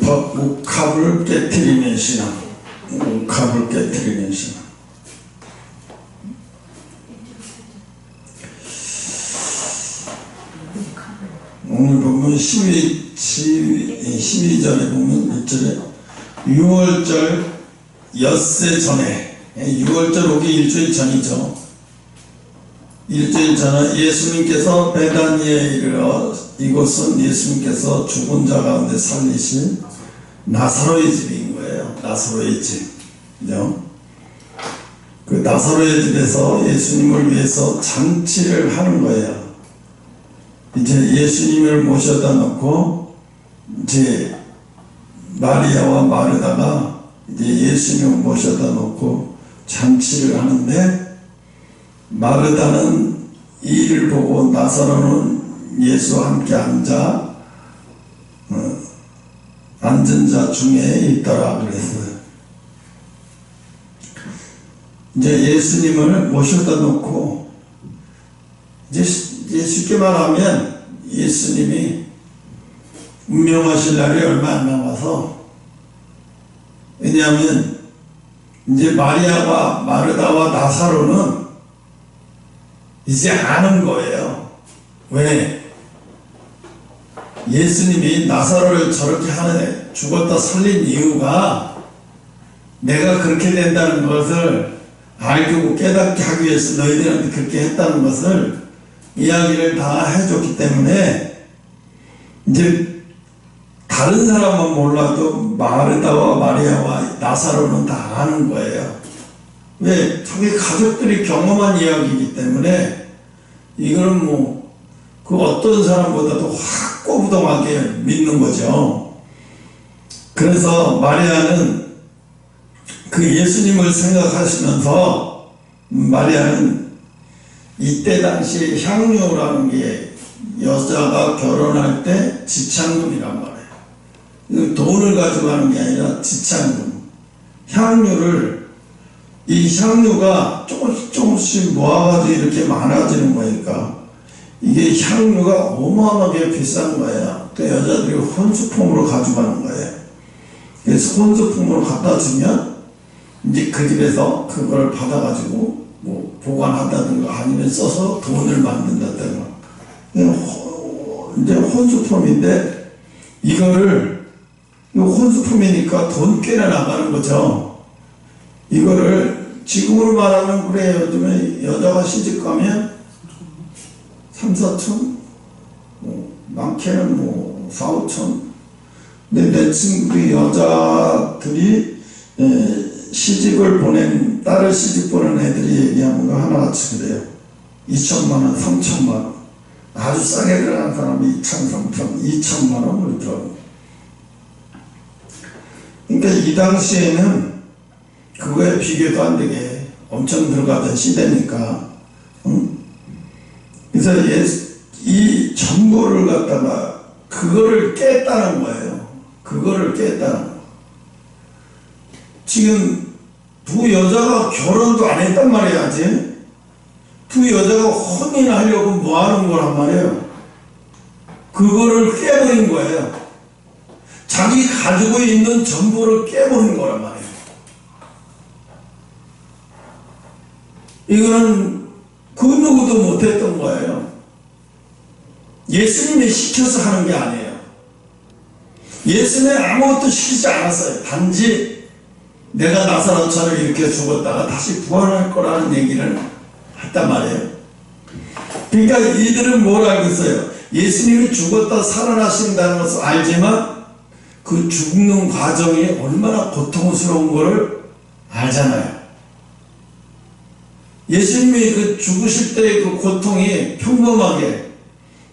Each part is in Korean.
옥합을 깨뜨리는 신앙. 옥합을 깨뜨리는 신앙. 오늘 보면 12절에 보면 1절에 6월절 엿새 전에, 6월절 오기 일주일 전이죠. 일주일 전에 예수님께서 베다니에 이르러, 이곳은 예수님께서 죽은 자 가운데 살리신 나사로의 집인 거예요. 나사로의 집. 그 나사로의 집에서 예수님을 위해서 잔치를 하는 거예요. 이제 예수님을 모셔다 놓고 이제 마리아와 마르다가 이제 예수님을 모셔다 놓고 잔치를 하는데, 마르다는 이 일을 보고 나사로는 예수와 함께 앉은 자 중에 있더라 그랬어요. 이제 예수님을 모셔다 놓고 이제 쉽게 말하면 예수님이 운명하실 날이 얼마 안 남아서, 왜냐하면 이제 마리아와 마르다와 나사로는 이제 아는 거예요. 왜? 예수님이 나사로를 저렇게 하는, 죽었다 살린 이유가 내가 그렇게 된다는 것을 알고 깨닫게 하기 위해서 너희들한테 그렇게 했다는 것을 이야기를 다 해줬기 때문에, 이제 다른 사람은 몰라도 마르다와 마리아와 나사로는 다 아는 거예요. 왜? 자기 가족들이 경험한 이야기이기 때문에 이거는 뭐 그 어떤 사람보다도 확고부동하게 믿는 거죠. 그래서 마리아는 그 예수님을 생각하시면서, 마리아는 이때 당시 향유라는 게 여자가 결혼할 때 지참금이란 말이에요. 돈을 가져가는 게 아니라 지참금. 향유를, 이 향유가 조금씩 모아가지고 이렇게 많아지는 거니까 이게 향유가 어마어마하게 비싼 거예요. 또 여자들이 혼수품으로 가져가는 거예요. 그래서 혼수품으로 갖다 주면 이제 그 집에서 그걸 받아가지고 뭐 보관한다든가 아니면 써서 돈을 만든다든가. 이제 혼수품인데, 이거를, 혼수품이니까 돈 꽤나 나가는 거죠. 이거를 지금으로 말하면, 그래, 요즘에 여자가 시집 가면 3, 4천? 많게는 4, 5천? 근데 내 친구 여자들이 시집을 보낸, 딸을 시집 보낸 애들이 얘기하는 거 하나같이 그래요. 2천만원, 3천만원. 아주 싸게 들어간 사람이 2천, 3천, 2천만원 그러더라고요. 그러니까 이 당시에는 그거에 비교도 안 되게 엄청 들어가던 시대니까, 그래서 이 전보를 갖다가 그거를 깼다는 거예요. 그거를 깼다는 거. 지금 두 여자가 결혼도 안 했단 말이야지. 두 여자가 혼인하려고 뭐 하는 거란 말이에요. 그거를 깨버린 거예요. 자기 가지고 있는 전부를 깨버린 거란 말이에요. 이거는 그 누구도 못했던 거예요. 예수님이 시켜서 하는 게 아니에요. 예수님이 아무것도 시키지 않았어요. 단지 내가 나사로처럼 이렇게 죽었다가 다시 부활할 거라는 얘기를 했단 말이에요. 그러니까 이들은 뭘 알고 있어요? 예수님이 죽었다 살아나신다는 것을 알지만 그 죽는 과정이 얼마나 고통스러운 거를 알잖아요. 예수님이 그 죽으실 때의 그 고통이 평범하게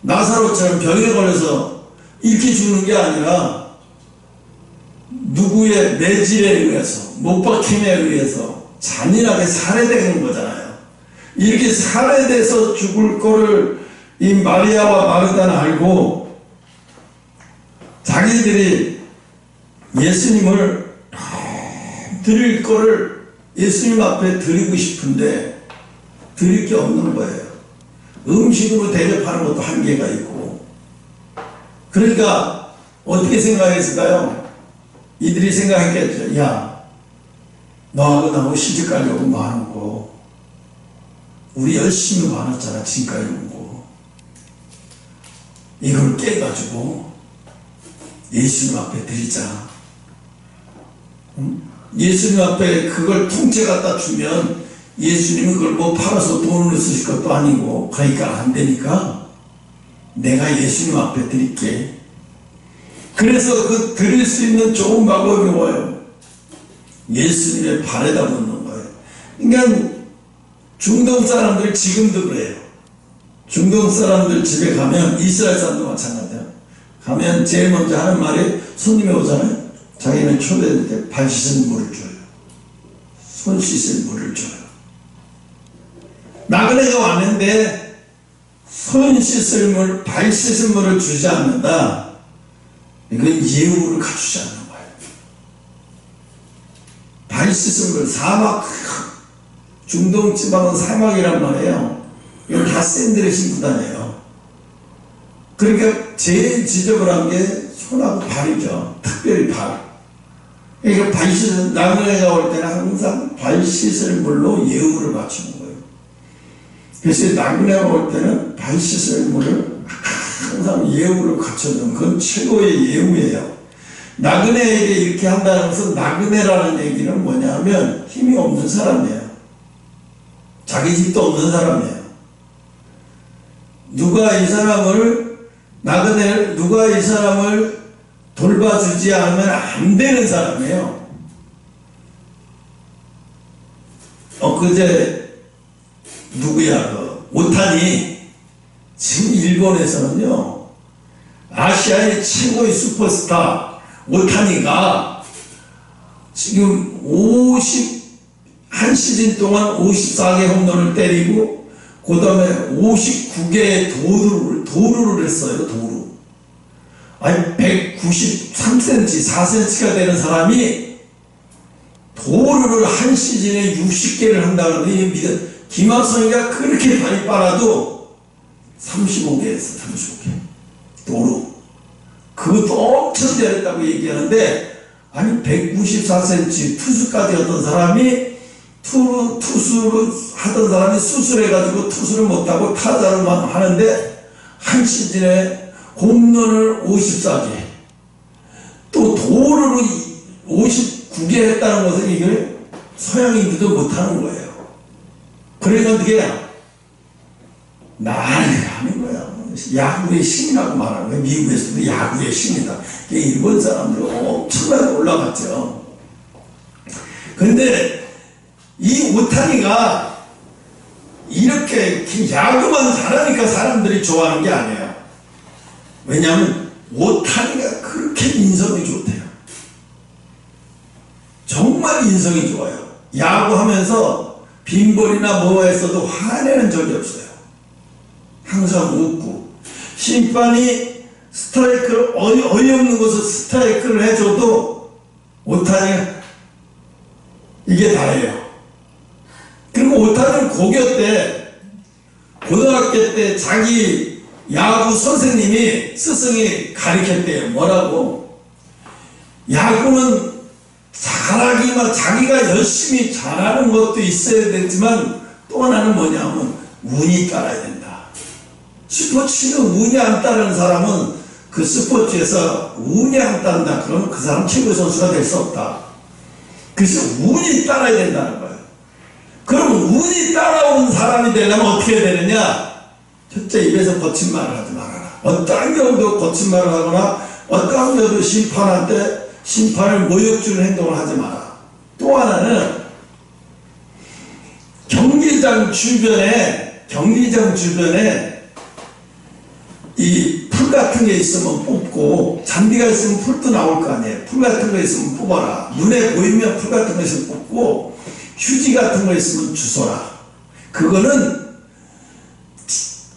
나사로처럼 병에 걸려서 이렇게 죽는 게 아니라 누구의 매질에 의해서, 못박힘에 의해서 잔인하게 살해되는 거잖아요. 이렇게 살해돼서 죽을 거를 이 마리아와 마르다는 알고 자기들이 예수님을 드릴 거를 예수님 앞에 드리고 싶은데 드릴 게 없는 거예요. 음식으로 대접하는 것도 한계가 있고. 그러니까 어떻게 생각했을까요? 이들이 생각했겠죠. 야, 너하고 나하고 시집 가려고 많은 거, 우리 열심히 많았잖아. 지금까지 온 거. 이걸 깨가지고 예수님 앞에 드리자. 예수님 앞에 그걸 통째 갖다 주면 예수님은 그걸 뭐 팔아서 돈을 쓰실 것도 아니고, 그러니까 안 되니까 내가 예수님 앞에 드릴게. 그래서 그 드릴 수 있는 좋은 방법이 뭐예요? 예수님의 발에다 묻는 거예요. 그러니까 중동 사람들 지금도 그래요. 중동 사람들 집에 가면, 이스라엘 사람도 마찬가지야. 가면 제일 먼저 하는 말이, 손님이 오잖아요. 자기는 초대할 때 발 씻은 물을 줘요. 손 씻을 물을 줘요. 나그네가 왔는데 손 씻을 물, 발 씻을 물을 주지 않는다. 이건 예우를 갖추지 않는 거예요. 발 씻은 물, 사막, 중동 지방은 사막이란 말이에요. 이건 다 샌들을 신고 다녀요. 그러니까 제일 지저분한 게 손하고 발이죠. 특별히 발. 그러니까 발 씻은, 나그네가 올 때는 항상 발 씻을 물로 예우를 갖추는 거예요. 그래서 나그네가 올 때는 발 씻을 물을 항상 예우를 갖춰주는, 그건 최고의 예우예요. 나그네에게 이렇게 한다는 것은, 나그네라는 얘기는 뭐냐면 힘이 없는 사람이에요. 자기 집도 없는 사람이에요. 누가 이 사람을, 나그네를, 누가 이 사람을 돌봐주지 않으면 안 되는 사람이에요. 엊그제 누구야, 오타니. 지금 일본에서는요, 아시아의 최고의 슈퍼스타 오타니가 지금 한 시즌 동안 54개 홈런을 때리고, 그 다음에 59개의 도루를 했어요. 도루. 아니 193cm, 4cm가 되는 사람이 도루를 한 시즌에 60개를 한다는 게, 김학성이가 그렇게 많이 빨아도 35개 했어. 35개 도루. 그것도 엄청 잘했다고 얘기하는데, 아니 194cm 투수까지 하던 사람이, 투수를 하던 사람이 수술해가지고 투수를 못하고 타자로만 하는데 한 시즌에 홈런을 54개, 또 도루를 59개 했다는 것은 이게 서양인들도 못하는 거예요. 그러니까 어떻게 난리가 아닌 거야. 야구의 신이라고 말하는 거예요. 미국에서도 야구의 신이다. 일본 사람들은 엄청나게 올라갔죠. 그런데 이 오타니가 이렇게 야구만 잘하니까 사람들이 좋아하는 게 아니에요. 왜냐하면 오타니가 그렇게 인성이 좋대요. 정말 인성이 좋아요. 야구하면서 빈볼이나 뭐 했어도 화내는 적이 없어요. 항상 웃고, 심판이 스트라이크를 어이없는 것을 스트라이크를 해줘도 오타니가 이게 다예요. 그리고 오타니는 고교 때, 고등학교 때 자기 야구 선생님이, 스승이 가르쳤대요. 뭐라고? 야구는 잘하기만, 자기가 열심히 잘하는 것도 있어야 되지만 또 하나는 뭐냐면 운이 따라야 된다. 스포츠는 운이 안 따르는 사람은 그 스포츠에서 운이 안 따른다. 그러면 그 사람 최고의 선수가 될 수 없다. 그래서 운이 따라야 된다는 거예요. 그러면 운이 따라오는 사람이 되려면 어떻게 되느냐? 첫째, 입에서 거친 말을 하지 말아라. 어떠한 경우도 거친 말을 하거나 어떠한 경우도 심판한테 심판을 모욕 주는 행동을 하지 마라. 또 하나는 경기장 주변에 이 풀 같은 게 있으면 뽑고, 잔디가 있으면 풀도 나올 거 아니에요. 풀 같은 거 있으면 뽑아라. 눈에 보이면 풀 같은 거 있으면 뽑고, 휴지 같은 거 있으면 주워라. 그거는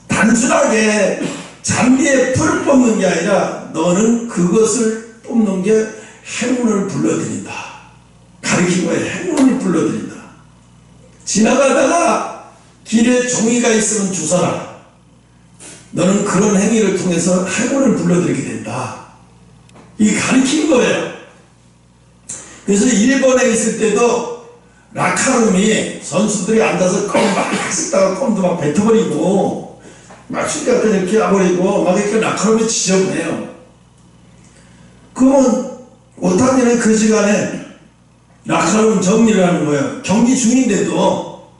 단순하게 잔디에 풀을 뽑는 게 아니라, 너는 그것을 뽑는 게 행운을 불러들인다. 가르친 거예요. 행운을 불러들인다. 지나가다가 길에 종이가 있으면 주워라. 너는 그런 행위를 통해서 행운을 불러들이게 된다. 이게 가르친 거예요. 그래서 일본에 있을 때도 라카룸이 선수들이 앉아서 껌 막 씹다가 껌도 막 뱉어버리고 막 술 같은 이렇게 해버리고 막 이렇게 라카룸이 지저분해요. 그러면 오타니는 그 시간에 라카룸 정리를 하는 거예요. 경기 중인데도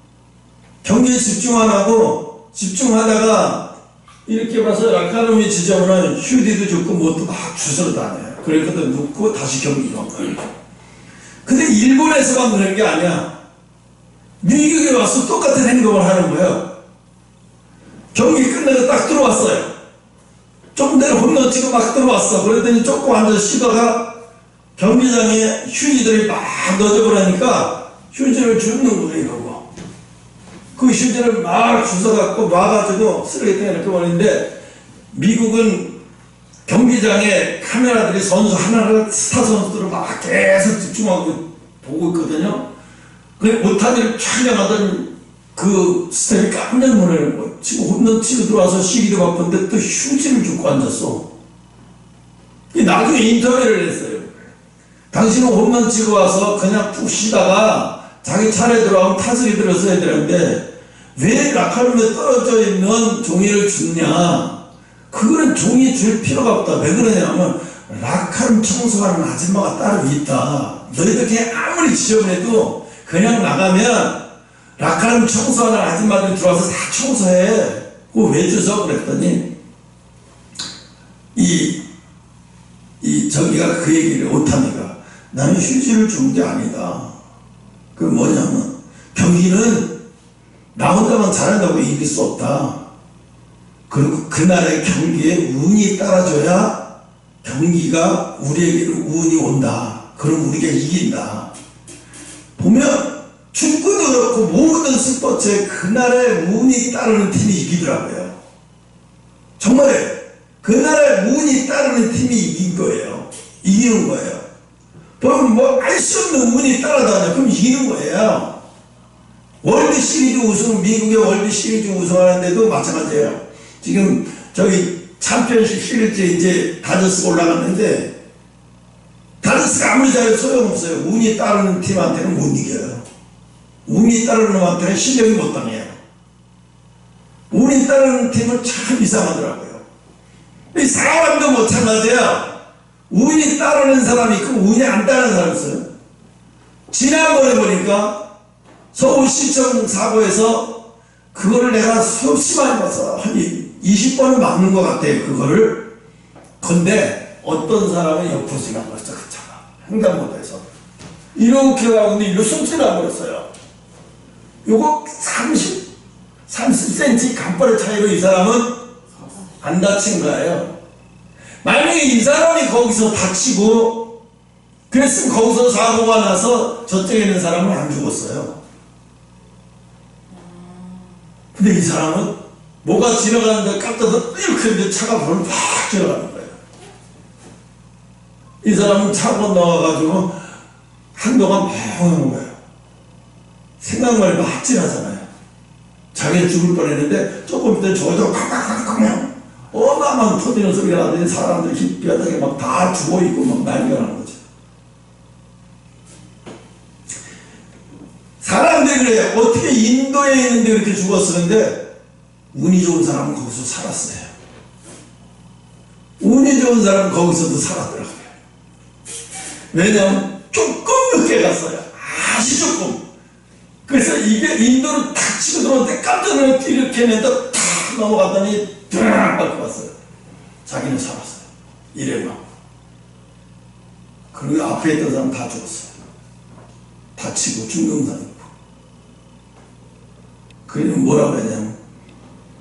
경기에 집중 안 하고 집중하다가 이렇게 봐서 라카룸이 지저분한 휴지도 줬고 뭣도 막 주스러 다녀요. 그러니까 눕고 다시 경기 온 거예요. 근데 일본에서만 그런 게 아니야. 미국에 와서 똑같은 행동을 하는 거예요. 경기 끝내고 딱 들어왔어요. 조금 전에 홈런 치고 막 들어왔어. 그랬더니 조금 앉아서 쉬다가 경기장에 휴지들이 막 넣어져버리니까 휴지를 줍는 거예요. 이러고 그 휴지를 막 주워갖고 놔가지고 쓰레기통에 이렇게 버리는데, 미국은 경기장에 카메라들이 선수 하나를 스타 선수들을 막 계속 집중하고 보고 있거든요. 그 오타니를 촬영하던 그 스텝이 깜짝 놀라는 거예요. 지금 홈런 치고 들어와서 쉬기도 바쁜데 또 휴지를 줍고 앉았어. 나중에 인터뷰를 했어요. 당신은 홈런 치고 와서 그냥 푹 쉬다가 자기 차례 들어가면 타석에 들었어야 되는데 왜 라카룸에 떨어져 있는 종이를 줍냐? 그거는 종이 줄 필요가 없다. 왜 그러냐면 라카룸 청소하는 아줌마가 따로 있다. 너희들 그냥 아무리 지저분해도 그냥 나가면 라카룸 청소하는 아줌마들이 들어와서 다 청소해. 그거 왜 줘서? 그랬더니 저기가 그 얘기를, 오타니가 나는 휴지를 준 게 아니다. 그 뭐냐면 경기는 나 혼자만 잘한다고 이길 수 없다. 그리고 그날의 경기에 운이 따라줘야 경기가 우리에게로 운이 온다. 그럼 우리가 이긴다. 보면 축구도 그렇고 모든 스포츠에 그날의 운이 따르는 팀이 이기더라고요. 정말에 그날의 운이 따르는 팀이 이긴 거예요. 이기는 거예요. 그럼 뭐 알 수 없는 운이 따라다녀. 그럼 이기는 거예요. 월드 시리즈 우승, 미국의 월드 시리즈 우승하는데도 마찬가지예요. 지금 저기 챔피언십 시리즈 이제 다저스가 올라갔는데 다저스가 아무리 잘해도 소용없어요. 운이 따르는 팀한테는 못 이겨요. 운이 따르는 놈한테는 실력이 못 당해요. 운이 따르는 팀은 참 이상하더라고요. 이 사람도 마찬가지야. 운이 따르는 사람이 있고 운이 안 따르는 사람이 있어요. 지난번에 보니까 서울시청 사고에서 그거를 내가 수없이 많이 봐서 한 20번은 막는 것 같아요. 그거를. 근데 어떤 사람은 옆으로 지나갔어. 그 차가 횡단보도에서 이렇게 가고 일로 쑥 지나버렸어요. 요거 30cm 간발의 차이로 이 사람은 안 다친 거예요. 만약에 이 사람이 거기서 다치고 그랬으면 거기서 사고가 나서 저쪽에 있는 사람은 안 죽었어요. 근데 이 사람은 뭐가 지나가는데 깜짝서 이렇게 했는데 차가 바로 팍 지나가는 거예요. 이 사람은 차 건너와가지고 한동안 멍하는 거예요. 생각만 해도 아찔하잖아요. 자기는 죽을 뻔했는데 조금 있다 저기서 팍팍팍 하면 어마어마한 터지는 소리가 나더니 사람들이 뼈다귀 막 다 죽어있고 막 난리가 나는 거죠. 사람들이 그래요. 어떻게 인도에 있는데 그렇게 죽었었는데 운이 좋은 사람은 거기서 살았어요. 운이 좋은 사람은 거기서도 살았더라고요. 왜냐하면 조금 늦게 갔어요. 아주 조금. 그래서 이게 인도를 탁 치고 들어오는데 깜짝 놀라서 이렇게 했는데 탁 넘어갔더니 쫙 밟고 왔어요. 자기는 살았어요. 이래만. 그리고 앞에 있던 사람 다 죽었어요. 다치고 중경상 있고. 그러면 뭐라고 했냐면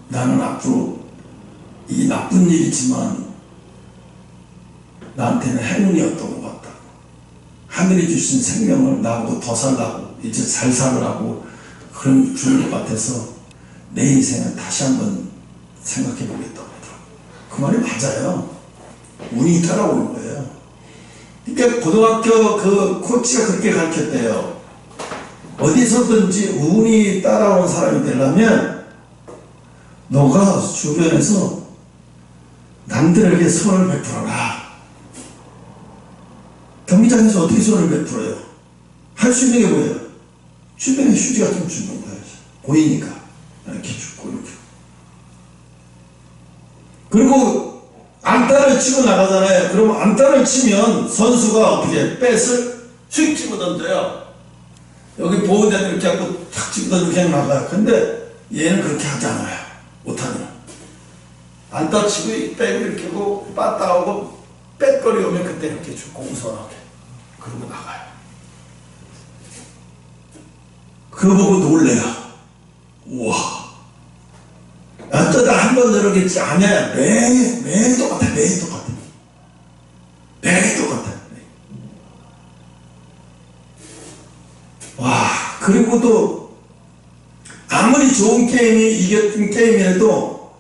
나는 앞으로 이 나쁜 일이지만 나한테는 행운이었던 것 같다고. 하늘이 주신 생명을 나하고 더 살라고 이제 잘 살으라고 그런 주는 것 같아서 내 인생을 다시 한번 생각해 보겠다고 하더라고요. 그 말이 맞아요. 운이 따라오는 거예요. 그러니까 고등학교 그 코치가 그렇게 가르쳤대요. 어디서든지 운이 따라오는 사람이 되려면 너가 주변에서 남들에게 선을 베풀어라. 경기장에서 어떻게 손을 베풀어요? 할 수 있는 게 뭐예요? 주변에 휴지 같은 거 주는 거예요. 보이니까 이렇게 주고 이렇게. 그리고 안타를 치고 나가잖아요. 그러면 안타를 치면 선수가 어떻게 뱃을 휙 집어 던져요. 여기 보호대를 이렇게 하고 탁 집어 던지고 그냥 나가요. 근데 얘는 그렇게 하지 않아요. 못하면 안타 치고 백을 이렇게 하고 빠따 오고 빽거리 오면 그때 이렇게 주고 공손하게 그러고 나가요. 그거 보고 놀래요. 우와, 어쩌다 한 번 저러겠지. 아니야. 매일 똑같아. 매일 똑같아. 매일 똑같아. 와, 그리고 또 아무리 좋은 게임이 이겼던 게임이라도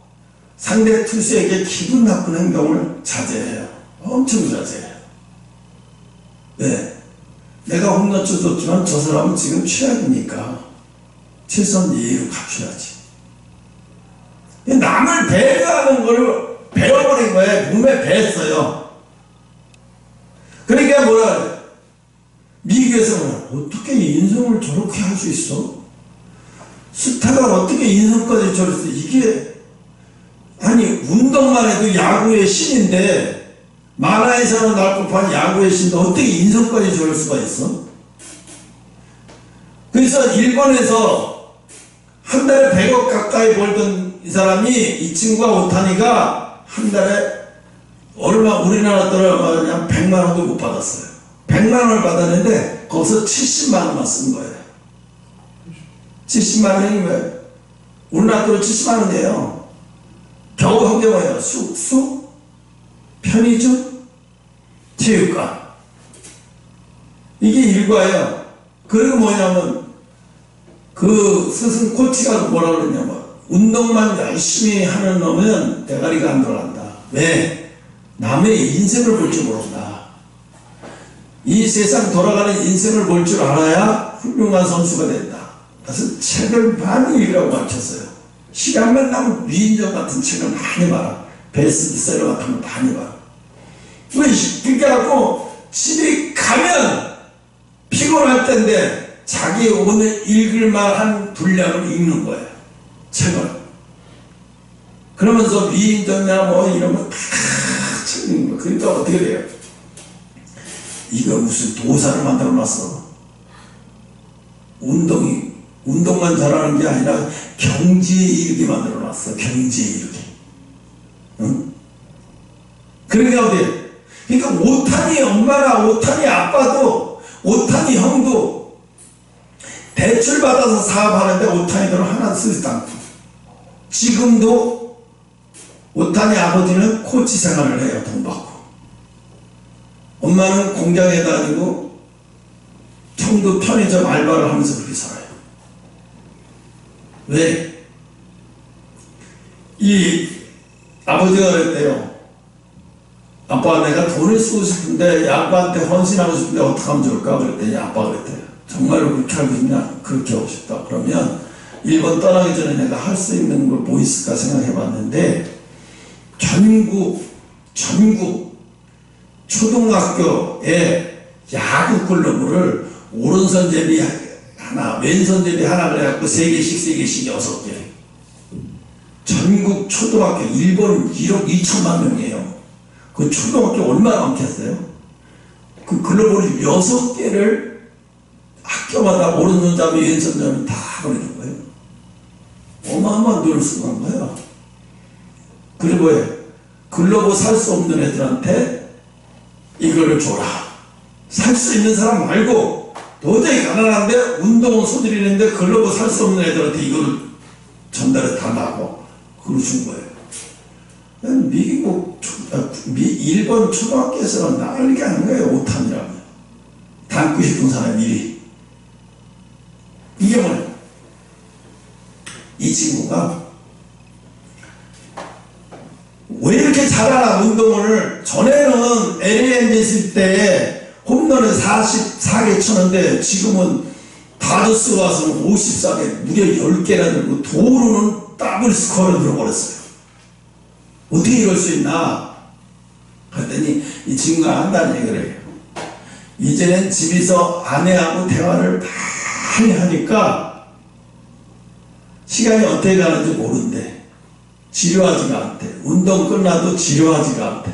상대 투수에게 기분 나쁜 행동을 자제해요. 엄청 자제해요. 네. 내가 홈런 쳐줬지만 저 사람은 지금 최악이니까 최선 예의로 갖춰야지. 남을 배려하는 걸 배워버린 거예요. 몸에 배했어요. 그러니까 뭐라 그래? 미국에서는 어떻게 인성을 저렇게 할 수 있어? 스타가 어떻게 인성까지 저랬어? 이게 아니 운동만 해도 야구의 신인데 만화에서는 날 법한 야구의 신도 어떻게 인성까지 저럴 수가 있어? 그래서 일본에서 한 달에 100억 가까이 벌던 이 사람이 이 친구가 오타니가 한 달에 얼마 우리나라 돈을 그냥 100만 원도 못 받았어요. 100만 원을 받았는데 거기서 70만 원만 쓴 거예요. 70만 원이 뭐예요? 우리나라 돈으로 70만 원이에요. 겨우 한 게 뭐예요? 숙소, 편의점, 체육관. 이게 일과예요. 그리고 뭐냐면 그 스승 코치가 뭐라 그러냐면 운동만 열심히 하는 놈은 대가리가 안 돌아간다. 왜? 남의 인생을 볼 줄 모른다. 이 세상 돌아가는 인생을 볼 줄 알아야 훌륭한 선수가 된다. 그래서 책을 많이 읽으라고 가르쳤어요. 시간만 나면 위인전 같은 책을 많이 봐라. 베스트셀러 같은 거 많이 봐라. 왜? 그렇게 하고 집에 가면 피곤할 텐데 자기 오늘 읽을 만한 분량을 읽는 거예요. 책을. 그러면서 위인전이나 뭐 이런 거 다 책 읽는 거예요. 그러니까 어떻게 돼요? 이거 무슨 도사를 만들어 놨어. 운동만 잘하는 게 아니라 경지에 이르게 만들어 놨어. 경지에 이르게. 응? 그러니까 어디? 그러니까 오타니 엄마나 오타니 아빠도 오타니 형도 대출 받아서 사업하는데 오타니 돈을 하나 쓰지도 않고 지금도 오타니 아버지는 코치 생활을 해요. 돈 받고. 엄마는 공장에 다니고 형도 편의점 알바를 하면서 그렇게 살아요. 왜? 이 아버지가 그랬대요. 아빠 내가 돈을 쓰고 싶은데 야구한테 헌신하고 싶은데 어떻게 하면 좋을까? 그랬더니 아빠가 그랬대요. 정말로 그렇게 하고 싶냐? 그렇게 하고 싶다. 그러면 일본 떠나기 전에 내가 할 수 있는 걸 뭐 있을까 생각해 봤는데 전국 초등학교에 야구 클럽을 오른손 제비 하나, 왼손 제비 하나 그래갖고 3개씩 6개. 전국 초등학교 일본 1억 2천만 명이에요. 그 초등학교 얼마나 많겠어요? 그 글로벌 6개를 학교마다 오른손 잡이 왼손 잡이 다 보내는 거예요. 어마어마한 돈을 쓰고 간 거예요. 그리고 글로벌 살 수 없는 애들한테 이걸 줘라. 살 수 있는 사람 말고 도저히 가난한데 운동은 소들이는데 글로벌 살 수 없는 애들한테 이걸 전달해 달라고 그걸 준 거예요. 일본 초등학교에서는 난리가 아닌 거예요. 오탄이라고. 닮고 싶은 사람 미리. 이게 뭐예요? 이 친구가 왜 이렇게 잘하나 운동을 전에는 LA 있을 때 홈런을 44개 쳤는데 지금은 다저스 와서 54개 무려 10개나 들고 도루는 더블 스코어를 들어버렸어요. 어떻게 이럴 수 있나? 그랬더니 이 친구가 한다는 얘기를 해요. 이제는 집에서 아내하고 대화를 많이 하니까 시간이 어떻게 가는지 모른대. 지루하지가 않대. 운동 끝나도 지루하지가 않대.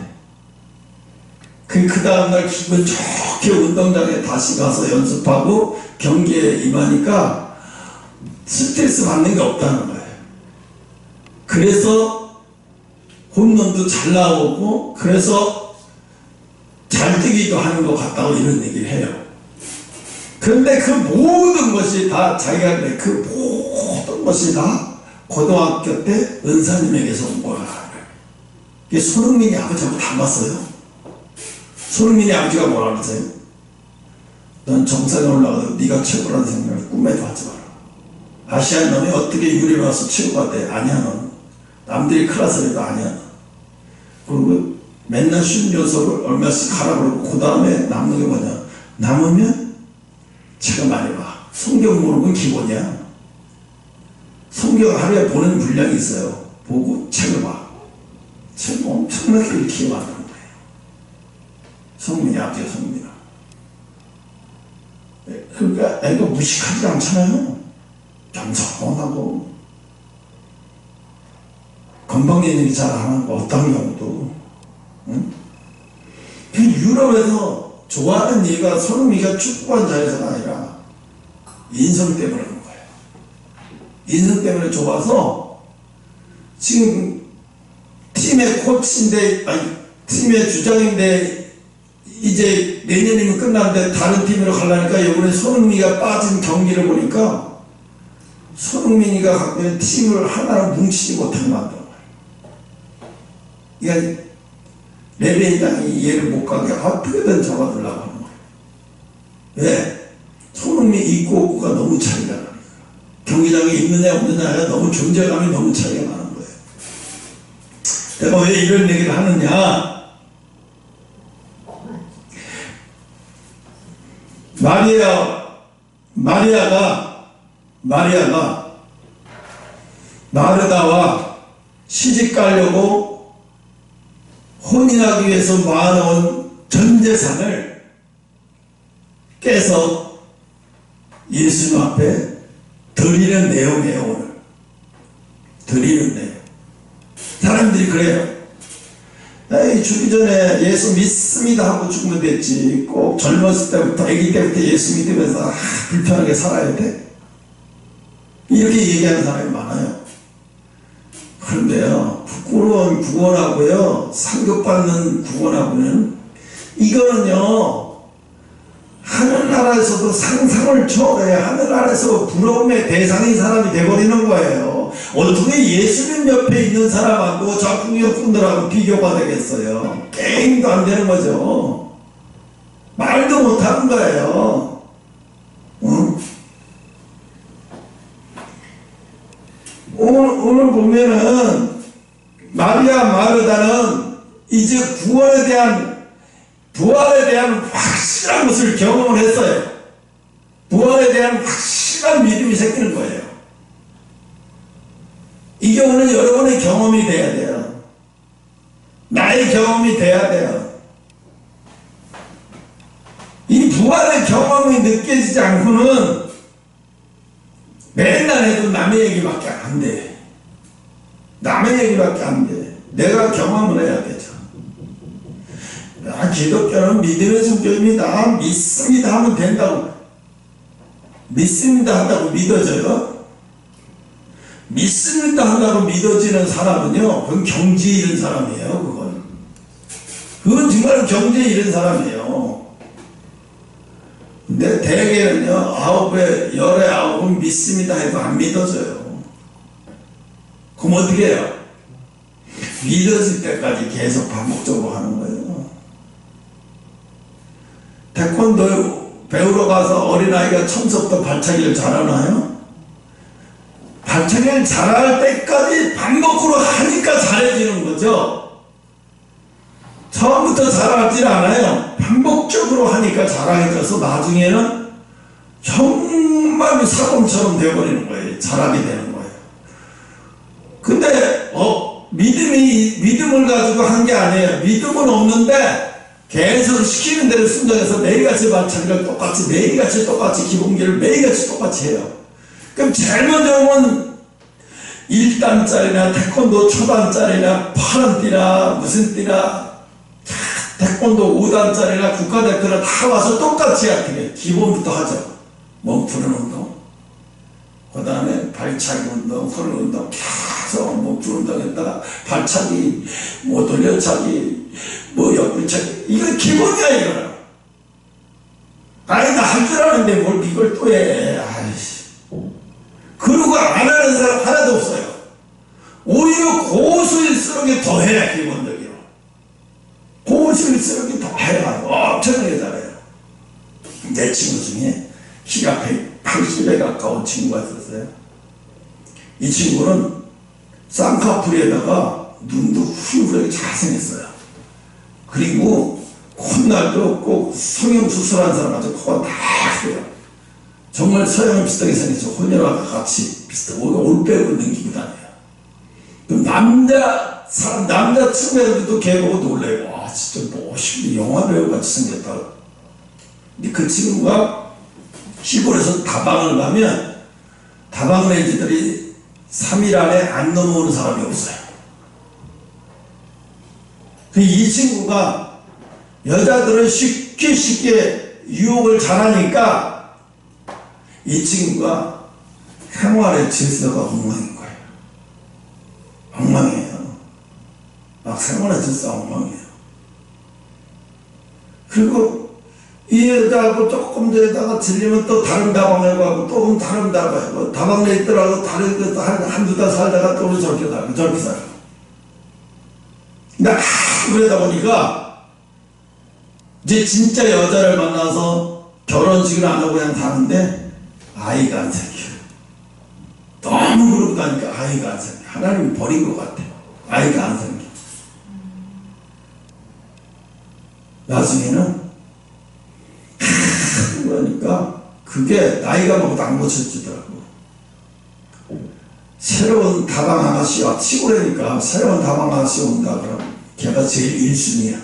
그 다음날 기분 좋게 운동장에 다시 가서 연습하고 경기에 임하니까 스트레스 받는 게 없다는 거예요. 그래서 홈런도 잘 나오고 그래서 잘 뛰기도 하는 것 같다고 이런 얘기를 해요. 그런데 그 모든 것이 다 자기가 그래. 그 모든 것이 다 고등학교 때 은사님에게서 온 거야. 이게 손흥민이 아버지하고 닮았어요. 손흥민이 아버지가 뭐라 그러세요? 넌 정상에 올라가도 네가 최고라는 생각을 꿈에도 하지 마라. 아시아 놈이 어떻게 유리에 와서 최고가 돼? 아니야 넌. 남들이 클라스래도 아니야 넌. 그리고 맨날 쉬는 연습을 얼마씩 하라 그러고 그 다음에 남는 게 뭐냐? 남으면 책을 많이 봐. 성경 보는 건 기본이야. 성경 하루에 보는 분량이 있어요. 보고 책을 봐. 책 엄청나게 읽히게 만드는 거예요. 성민이 아버지가 성민아. 그러니까 애가 무식하지 않잖아요. 겸손하고 건방 얘기 잘 안 하고 어떤 경우도. 응? 그 유럽에서 좋아하는 이유가 손흥민이가 축구한 자에서가 아니라 인성 때문에 그런 거예요. 인성 때문에 좋아서 지금 팀의 코치인데 아니 팀의 주장인데 이제 내년이면 끝나는데 다른 팀으로 가려니까 이번에 손흥민이가 빠진 경기를 보니까 손흥민이가 갖고 있는 팀을 하나로 뭉치지 못하게 만든 거예요. 그러니까 레벨장이 얘를 못 가게 어떻게든 잡아주려고 하는 거예요. 왜? 손흥민 있고 없고가 너무 차이가 나니까. 경기장에 있느냐 없느냐가 너무 존재감이 너무 차이가 나는 거예요. 내가 왜 이런 얘기를 하느냐? 마리아가 마르다와 시집 가려고 혼인하기 위해서 모아놓은 전 재산을 깨서 예수님 앞에 드리는 내용이에요. 오늘 드리는 내용. 사람들이 그래요. 에이, 죽기 전에 예수 믿습니다 하고 죽으면 됐지. 꼭 젊었을 때부터 아기 때부터 예수 믿으면서 불편하게 살아야 돼? 이렇게 얘기하는 사람이 많아요. 그런데요, 부끄러운 구원하고요, 상급받는 구원하고는 이거는요, 하늘나라에서도 상상을 초월해 하늘나라에서 부러움의 대상인 사람이 돼버리는 거예요. 어떻게 예수님 옆에 있는 사람하고 작품형꾼들하고 비교가 되겠어요? 게임도 안 되는 거죠. 말도 못하는 거예요. 응? 오늘 보면은 마리아 마르다는 이제 구원에 대한 부활에 대한 확실한 것을 경험을 했어요. 부활에 대한 확실한 믿음이 생기는 거예요. 이 경우는 여러분의 경험이 돼야 돼요. 나의 경험이 돼야 돼요. 이 부활의 경험이 느껴지지 않고는 맨날 해도 남의 얘기밖에 안 돼. 남의 얘기밖에 안 돼. 내가 경험을 해야 되죠. 기독교는 믿음의 성격입니다. 믿습니다 하면 된다고. 믿습니다 한다고 믿어져요? 믿습니다 한다고 믿어지는 사람은요, 그건 경지에 이른 사람이에요. 그건 정말 경지에 이른 사람이에요. 근데 대개는요, 9에 10에 9은 믿습니다 해도 안 믿어져요. 그럼 어떻게 해요? 믿어질 때까지 계속 반복적으로 하는 거예요. 태권도 배우러 가서 어린아이가 처음부터 발차기를 잘하나요? 발차기를 잘할 때까지 반복으로 하니까 잘해지는 거죠. 처음부터 잘하지 않아요. 반복적으로 하니까 잘해져서 나중에는 정말 사범처럼 되어버리는 거예요. 잘하게 되는 거예요. 근데 믿음을 가지고 한 게 아니에요. 믿음은 없는데 계속 시키는 대로 순종해서 매일같이 발차기를 매일같이 기본기를 매일같이 똑같이 해요. 그럼 제일 먼저 오면 1단짜리나 태권도 초단짜리나 파란띠나 무슨 띠나 태권도 5단짜리나 국가대표나 다 와서 똑같이 어떻게 기본부터 하죠. 몸 푸는 운동, 그 다음에 발차기 운동, 손 운동 계속 몸 푸는 운동했다가 발차기, 뭐 돌려차기, 뭐 옆구리차기, 이거 기본이야 이거는. 아니 나 할 줄 아는데 뭘 이걸 또 해. 아이씨. 그러고 안 하는 사람 하나도 없어요. 오히려 고수일스럽게 더 해야 기본적으로. 고수일스럽게 더 해야 엄청나게 잘해요. 내 친구 중에 키가 180에 가까운 친구가 있었어요. 이 친구는 쌍꺼풀에다가 눈도 훌륭하게 잘생겼어요. 그리고 콧날도 없고 성형수술한 사람 아주 코가 다 그래요. 정말 서양 비슷하게 생겼죠. 혼혈아가 같이 비슷하고 올빼고 넘기고 다녀요. 그럼 남자 친구들도 걔 보고 놀래요. 와 진짜 멋있게 영화 배우 같이 생겼다. 근데 그 친구가 시골에서 다방을 가면 다방 애기들이 3일 안에 안 넘어오는 사람이 없어요. 이 친구가 여자들을 쉽게 유혹을 잘하니까 이 친구가 생활의 질서가 엉망인 거예요. 엉망이에요. 막 생활의 질서가 엉망이에요. 그리고 이 여자하고 조금 더 여자가 질리면 또 다른 다방에 가고 또 다른 다방에 가고 다방에 있더라고 다른 한두 달 살다가 또 저렇게 살고 저렇게 살고. 근데 그러다 보니까 이제 진짜 여자를 만나서 결혼식을 안 하고 그냥 사는데 아이가 안 생겨요. 너무 그러고 다니까 아이가 안 생겨. 하나님이 버린 것 같아. 아이가 안 생겨. 나중에는 그러니까 그게 나이가 먹어도 안 고쳐지더라고. 새로운 다방 아가씨와 시골이니까 새로운 다방 아가씨 온다 그러면 걔가 제일 1순위야.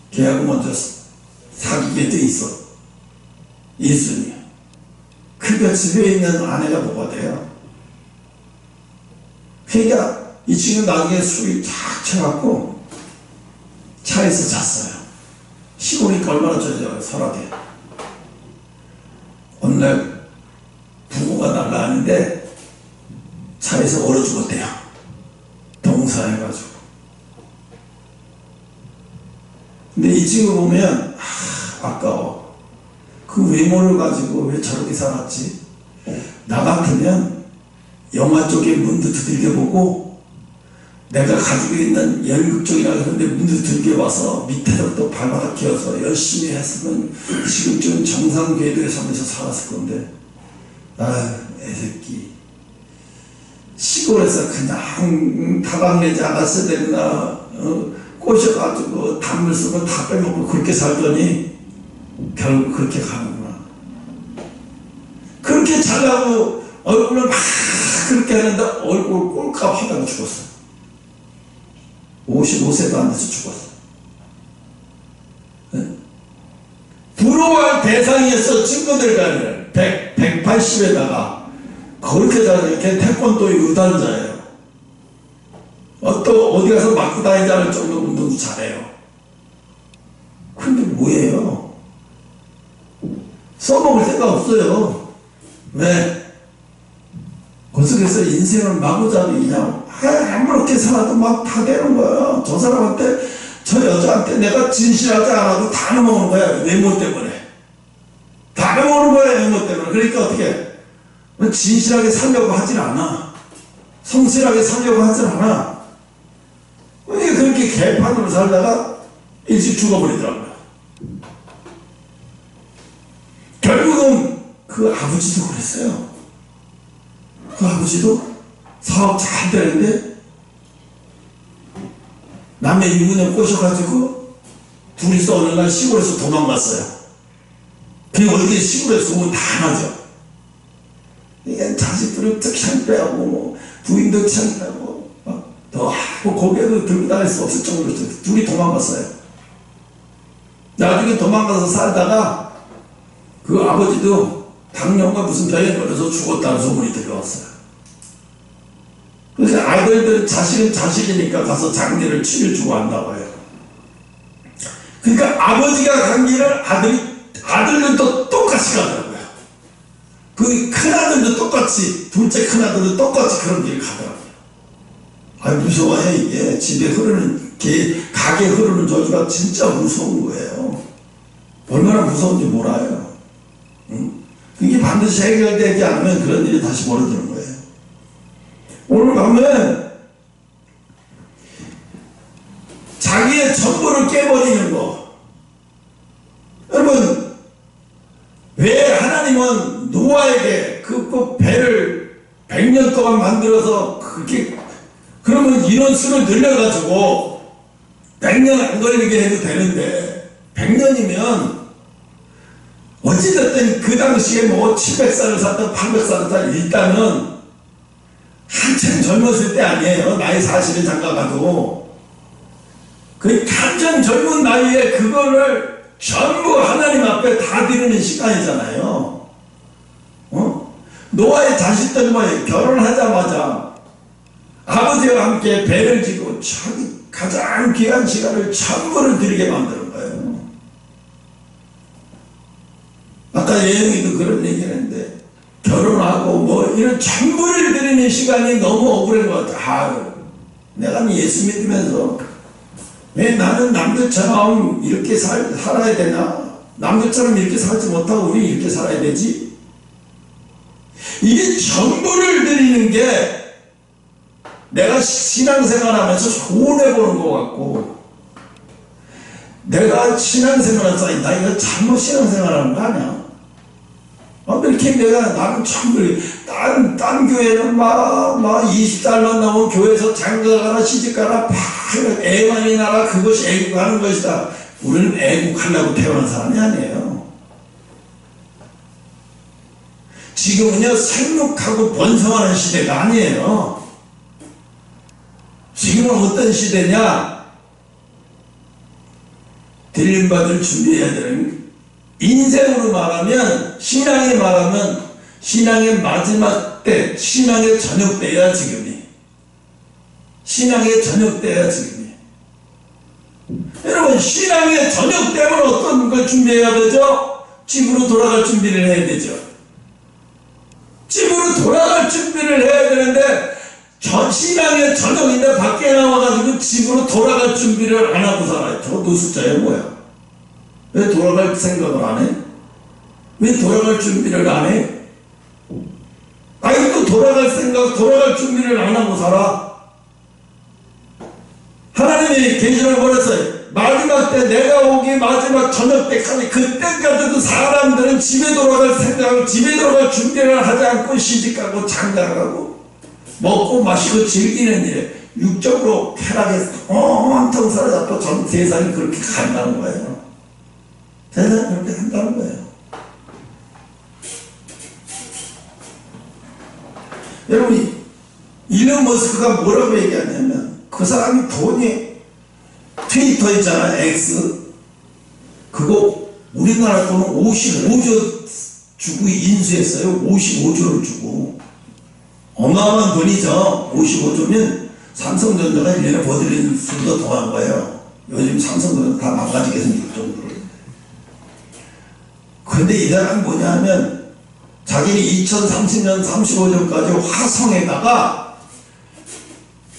걔하고 먼저 사귀게 돼 있어. 1순위야. 그러니까 집에 있는 아내가 뭐가 돼요? 그러니까 이 친구 나중에 술이 탁 쳐갖고 차에서 잤어요. 시골이니까 얼마나 좋아요. 설악에. 어느 날 부부가 날라왔는데 차에서 얼어 죽었대요. 동사해가지고. 근데 이 친구 보면 아까워. 그 외모를 가지고 왜 저렇게 살았지? 나 같으면 영화 쪽에 문도 두들겨보고 내가 가지고 있는 연극 쪽이라 그러는데 문도 두들겨봐서 밑에서 또 발바닥 끼워서 열심히 했으면 지금쯤 정상 궤도에 서면서 살았을 건데 애새끼 시골에서 그냥 다방내지 않았어야 되나 꼬셔가지고 단물 쓰고 다 빼먹고 그렇게 살더니 결국 그렇게 가는구나. 그렇게 잘나고 얼굴을 막 그렇게 하는데 얼굴 꼴값 하다가 죽었어. 55세도 안 돼서 죽었어. 네? 부러워할 대상이었어. 친구들 간에 180에다가 그렇게 잘하는 게 태권도의 의단자예요. 또 어디 가서 맞고 다니지 않을 정도로 운동도 잘해요. 근데 뭐예요? 써먹을 생각 없어요. 왜? 거기서 인생을 마구잡이 그냥 아무렇게 살아도 막 다 되는 거야. 저 사람한테 저 여자한테 내가 진실하지 않아도 다 넘어오는 거야. 외모 때문에. 다 넘어오는 거야. 외모 때문에. 그러니까 어떻게 진실하게 살려고 하질 않아. 성실하게 살려고 하질 않아. 왜 그렇게 개판으로 살다가 일찍 죽어버리더라고요. 결국은 그 아버지도 그랬어요. 그 아버지도 사업 잘 되는데 남의 유부녀 꼬셔가지고 둘이서 어느 날 시골에서 도망갔어요. 그 어디 시골에서 소문 다 나죠. 이게 자식들을 창피하고 뭐 부인도 창피하고 더 하고 고개도 들고 다닐 수 없을 정도로 둘이 도망갔어요. 나중에 도망가서 살다가 그 아버지도 당뇨가 무슨 병에 걸려서 죽었다는 소문이 들려왔어요. 그래서 아들들 자식은 자식이니까 가서 장례를 치료주고 한다고 해요. 그러니까 아버지가 간 길을 아들들도 똑같이 가더라고요. 그 큰아들도 똑같이, 둘째 큰아들도 똑같이 그런 길을 가더라고요. 아, 무서워요. 이게 집에 흐르는 가게 흐르는 저주가 진짜 무서운 거예요. 얼마나 무서운지 몰라요. 응? 이게 반드시 해결되지 않으면 그런 일이 다시 벌어지는 거예요. 오늘 가면 자기의 전부를 깨버리는 거. 여러분, 왜 하나님은 노아에게 그 배를 100년 동안 만들어서 그렇게, 그러면 인원수를 늘려가지고 100년 안 걸리게 해도 되는데 100년이면 어찌됐든 그 당시에 뭐 700살을 살든 800살을 살든 일단은 한참 젊었을 때 아니에요. 나이 40에 장가가도. 그 한참 젊은 나이에 그거를 전부 하나님 앞에 다 드리는 시간이잖아요. 노아의 자식들 뭐예요? 결혼하자마자 아버지와 함께 배를 지고 자기 가장 귀한 시간을 전부를 드리게 만드는 거예요. 아까 예영이도 그런 얘기를 했는데 결혼하고 뭐 이런 전부를 드리는 시간이 너무 억울한 것 같아. 내가 예수 믿으면서 왜 나는 남들처럼 이렇게 살아야 되나? 남들처럼 이렇게 살지 못하고 우리 이렇게 살아야 되지? 이게 전부를 드리는 게 내가 신앙생활하면서 손해보는 것 같고, 내가 신앙생활하면서 나 이거 잘못 신앙생활하는 거 아니야? 이렇게 내가 나는 참 딴 교회는 막 20달러 나온 교회에서 장가가라 시집가라 애 많이 나라 그것이 애국하는 것이다. 우리는 애국하려고 태어난 사람이 아니에요. 지금은요 생육하고 번성하는 시대가 아니에요. 지금은 어떤 시대냐? 들림받을 준비해야 되는, 인생으로 말하면, 신앙에 말하면 신앙의 마지막 때, 신앙의 저녁 때야 지금이. 신앙의 저녁 때야 지금이. 여러분, 신앙의 저녁 때면 어떤 걸 준비해야 되죠? 집으로 돌아갈 준비를 해야 되죠. 집으로 돌아갈 준비를 해야 되는데 신앙의 저녁인데 밖에 나와가지고 집으로 돌아갈 준비를 안 하고 살아요. 저 노숙자예요 뭐야? 왜 돌아갈 생각을 안 해? 왜 돌아갈 준비를 안 해? 아직도 돌아갈 준비를 안 하고 살아. 하나님이 계시를 보냈어요. 마지막 때 내가 오기 마지막 저녁 때까지, 그때까지도 사람들은 집에 돌아갈 생각을, 집에 돌아갈 준비를 하지 않고 시집가고 장가가고 먹고 마시고 즐기는 일에 육적으로 쾌락해서 온통 사로잡고 전 세상이 그렇게 간다는 거예요. 세상이 그렇게 간다는 거예요. 여러분, 일론 머스크가 뭐라고 얘기하냐면, 그 사람이 돈이 트위터 있잖아요, X. 그거 우리나라 돈은 55조 주고 인수했어요. 55조를 주고. 어마어마한 돈이죠. 55조면 삼성전자가 1년에 버들리는 수보다 더 한 거예요. 요즘 삼성전자 다 망가지게 생길 정도로. 그런데 이 사람은 뭐냐 하면, 자기는 2030년 35년까지 화성에다가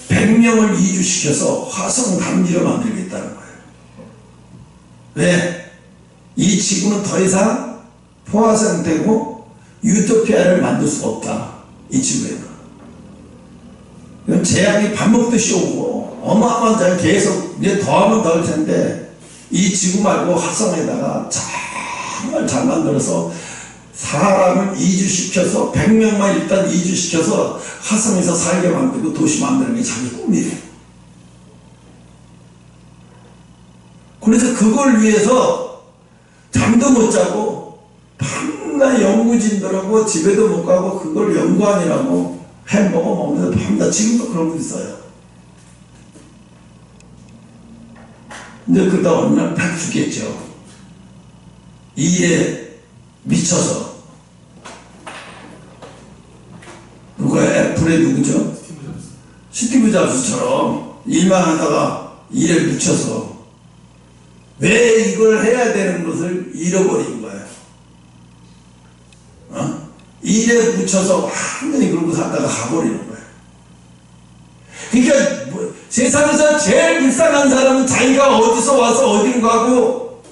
100명을 이주시켜서 화성 단지를 만들겠다는 거예요. 왜? 이 지구는 더 이상 포화상태고 유토피아를 만들 수가 없다. 이 지구에는. 이건 재앙이 밥 먹듯이 오고 어마어마한 재앙이 계속 이제 더하면 더할 텐데, 이 지구 말고 화성에다가 정말 잘 만들어서 사람을 이주시켜서 100명만 일단 이주시켜서 화성에서 살게 만들고 도시 만드는 게 자기 꿈이에요. 그래서 그걸 위해서 잠도 못 자고 밤낮 연구진들하고 집에도 못 가고 그걸 연구하느라고 햄버거 먹는데 밤낮, 지금도 그런 거 있어요. 이제 그러다 어느 날 다 죽겠죠. 일에 미쳐서, 누가 애플의 누구죠? 스티브 잡스처럼 일만 하다가 일에 미쳐서 왜 이걸 해야 되는 것을 잃어버린 거예요. 일에 묻혀서 완전히 그러고 살다가 가버리는 거예요. 그러니까 세상에서 제일 불쌍한 사람은 자기가 어디서 와서 어디로 가고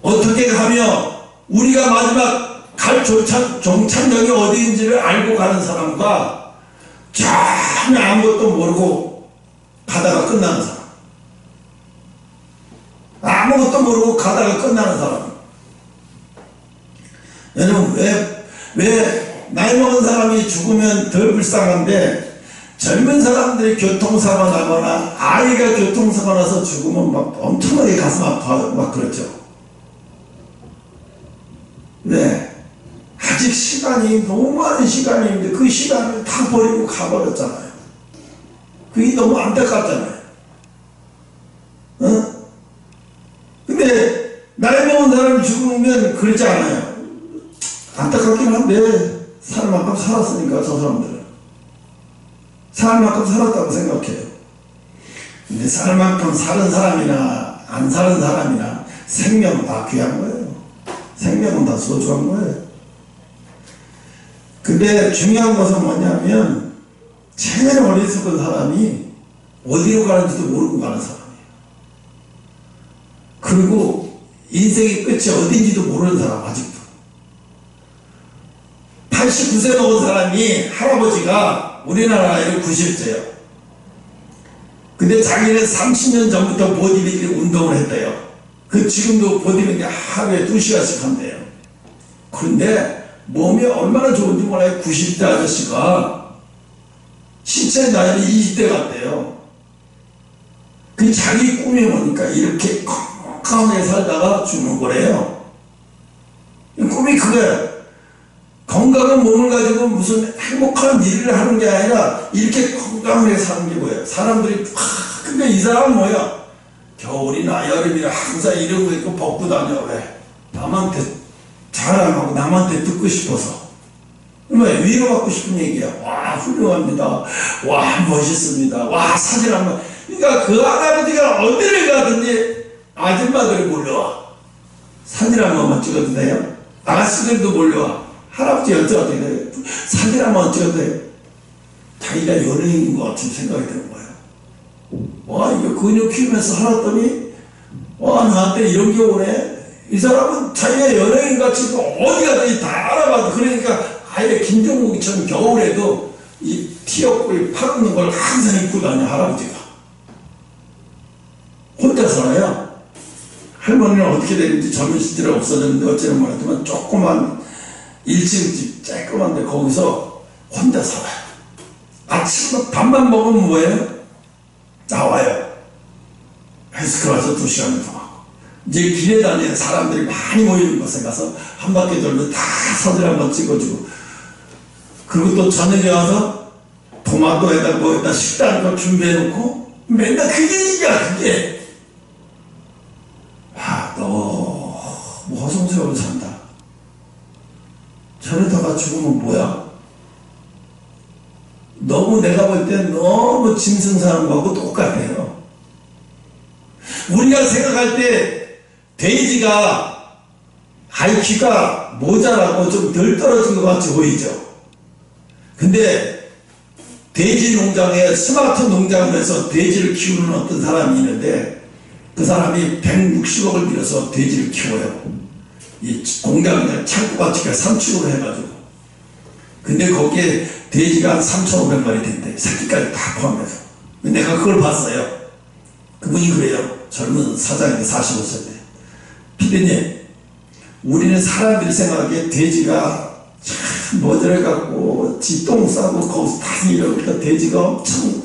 어떻게 가며 우리가 마지막 갈 종착역이 어디인지를 알고 가는 사람과 전혀 아무것도 모르고 가다가 끝나는 사람, 아무것도 모르고 가다가 끝나는 사람. 여러분, 왜 나이 먹은 사람이 죽으면 덜 불쌍한데 젊은 사람들이 교통사고 나거나 아이가 교통사고 나서 죽으면 막 엄청나게 가슴 아파 막 그렇죠. 왜? 아직 시간이 너무 많은 시간이 있는데 그 시간을 다 버리고 가버렸잖아요. 그게 너무 안타깝잖아요. 근데 나이 먹은 사람이 죽으면 그러지 않아요. 안타깝긴 한데 살 만큼 살았으니까 저 사람들은 살 만큼 살았다고 생각해요. 근데 살 만큼 사는 사람이나 안 사는 사람이나 생명은 다 귀한 거예요. 생명은 다 소중한 거예요. 근데 중요한 것은 뭐냐면 제일 어리석은 사람이 어디로 가는지도 모르고 가는 사람이에요. 그리고 인생의 끝이 어딘지도 모르는 사람. 아직도 89세 먹은 사람이, 할아버지가 우리나라 나이로 90세요. 근데 자기는 30년 전부터 보디빌딩 운동을 했대요. 지금도 보디빌딩 하루에 2시간씩 한대요. 그런데 몸이 얼마나 좋은지 몰라요. 90대 아저씨가 신체 나이는 20대 같대요. 그 자기 꿈이 뭐니까 이렇게 건강하게 살다가 죽는 거래요. 꿈이 그거예요. 건강한 몸을 가지고 무슨 행복한 일을 하는 게 아니라 이렇게 건강하게 사는 게 뭐예요? 사람들이 근데 이 사람은 뭐야? 겨울이나 여름이나 항상 이런 거 입고 벗고 다녀. 왜? 남한테 자랑하고 남한테 듣고 싶어서. 왜? 위로받고 싶은 얘기야. 와, 훌륭합니다. 와, 멋있습니다. 와, 사진 한번. 그러니까 그 할아버지가 어디를 가든지 아줌마들이 몰려와. 사진 한 번만 찍어도 돼요? 아가씨들도 몰려와. 할아버지 어쩌어도 돼요? 사진 한 번 찍어도 돼요? 자기가 연예인인 것 같은 생각이 드는 거예요. 와, 이거 근육 키우면서 살았더니, 와, 나한테 이런 게 오네? 이 사람은 자기가 연예인 같이 어디 가든지 다 알아봐도, 그러니까 아예 김종국이처럼 겨울에도 이 티업고 팔 없는 걸 항상 입고 다녀, 할아버지가. 혼자 살아요. 할머니는 어떻게 되는지 젊은 시절에 없어졌는데 어쩌면 모르겠지만 조그만 1층 집 쬐끄만데 거기서 혼자 살아요. 아침에 밥만 먹으면 뭐예요? 나와요. 헬스클 와서 2시간 동안. 이제 길에 다니는 사람들이 많이 모이는 곳에 가서 한 바퀴 돌면 다 사진 한번 찍어주고, 그리고 또 저녁에 와서 토마토에다 뭐에다 식단 거 준비해놓고 맨날 그게 얘기야, 그게. 아, 너무 허송세월을 산다. 저러다가 죽으면 뭐야? 너무 내가 볼 때 너무 짐승 사람하고 똑같아요. 우리가 생각할 때 돼지가 IQ가 모자라고 좀 덜 떨어진 것 같이 보이죠. 근데 돼지 농장에 스마트 농장을 해서 돼지를 키우는 어떤 사람이 있는데 그 사람이 160억을 들여서 돼지를 키워요. 이 공장에 창고같이 산축으로 해가지고. 근데 거기에 돼지가 한 3,500마리 된대. 새끼까지 다 포함해서. 내가 그걸 봤어요. 그분이 그래요. 젊은 사장인데 45세인데. 피디님, 우리는 사람들이 생각하기에 돼지가 참 머저려갖고 지똥 싸고 거기서 다 이러니까 돼지가 엄청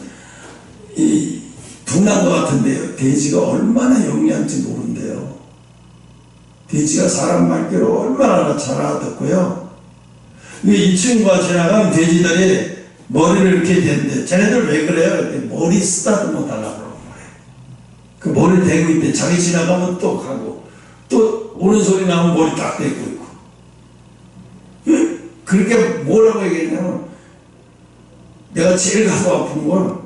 둔한 것 같은데요. 돼지가 얼마나 영리한지 모른대요. 돼지가 사람 말귀를 얼마나 잘 알아듣고요. 이 친구가 지나가면 돼지들이 머리를 이렇게 대는데 쟤네들 왜 그래요? 그랬더니 머리 쓰다듬어 달라고 그러는 거예요. 그 머리를 대고 있대. 자기 지나가면 또 가고 또 오는 소리 나면 머리 딱 대고 있고. 그렇게 뭐라고 얘기했냐면, 내가 제일 가슴 아픈 건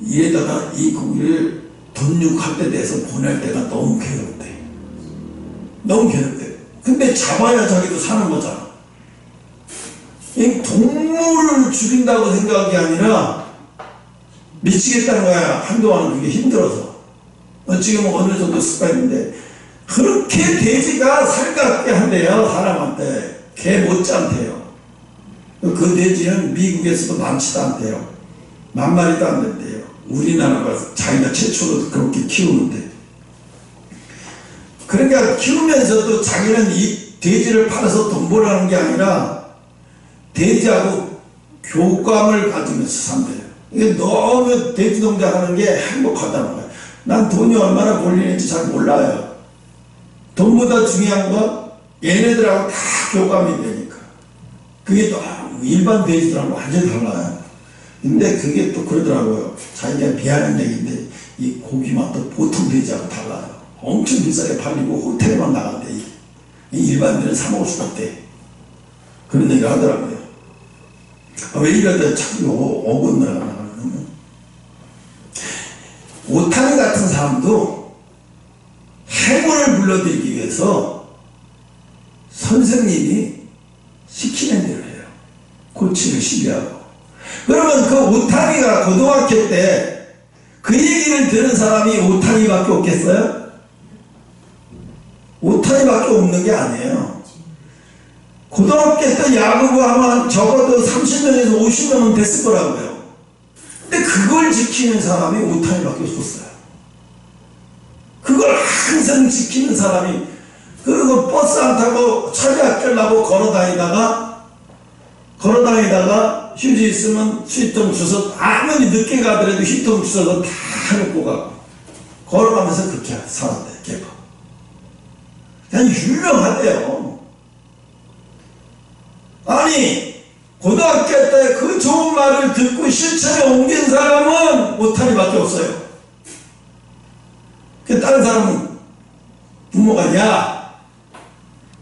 이에다가 이 고기를 돈육할 때 돼서 보낼 때가 너무 괴롭대. 너무 괴롭대. 근데 잡아야 자기도 사는 거잖아. 이 동물을 죽인다고 생각이 아니라 미치겠다는 거야. 한동안은 그게 힘들어서. 지금 어느 정도 습관인데, 그렇게 돼지가 살갑게 한대요. 사람한테. 개 못지않대요. 그 돼지는 미국에서도 많지도 않대요. 10,000마리도 안 된대요. 우리나라가 자기가 최초로 그렇게 키우는데. 그러니까 키우면서도 자기는 이 돼지를 팔아서 돈 벌라는 게 아니라 돼지하고 교감을 가지면서 산대요. 이게 너무 돼지 농장하는 게 행복하다는 거예요. 난 돈이 얼마나 벌리는지 잘 몰라요. 돈보다 중요한 건 얘네들하고 다 교감이 되니까. 그게 또 일반 돼지들하고 완전히 달라요. 근데 그게 또 그러더라고요. 자기가 미안한 얘기인데 이 고기 맛도 보통 돼지하고 달라요. 엄청 비싸게 팔리고 호텔에만 나간대. 이 일반인들은 사 먹을 수가 없대. 그런 얘기를 하더라고요. 왜 이러다 자꾸 어긋나가 나가면, 오타니 같은 사람도 행운을 불러들이기 위해서 선생님이 시키는 대로 해요. 고치를 시비하고. 그러면 그 오타니가 고등학교 때 그 얘기를 들은 사람이 오타니밖에 없겠어요? 오타니밖에 없는 게 아니에요. 고등학교 때 야구부 하면 적어도 30명에서 50명은 됐을 거라고요. 근데 그걸 지키는 사람이 오타니밖에 없었어요. 그걸 항상 지키는 사람이, 그리고 버스 안 타고 차례학교라고 걸어다니다가 휴지 있으면 휴지통 주워, 아무리 늦게 가더라도 휴지통 주워서 다 놓고 가고, 걸어가면서 그렇게 살았대, 걔가. 그냥 유명하대요. 아니, 고등학교 때 그 좋은 말을 듣고 실천에 옮긴 사람은 오타니밖에 없어요. 다른 사람은 부모가, 야,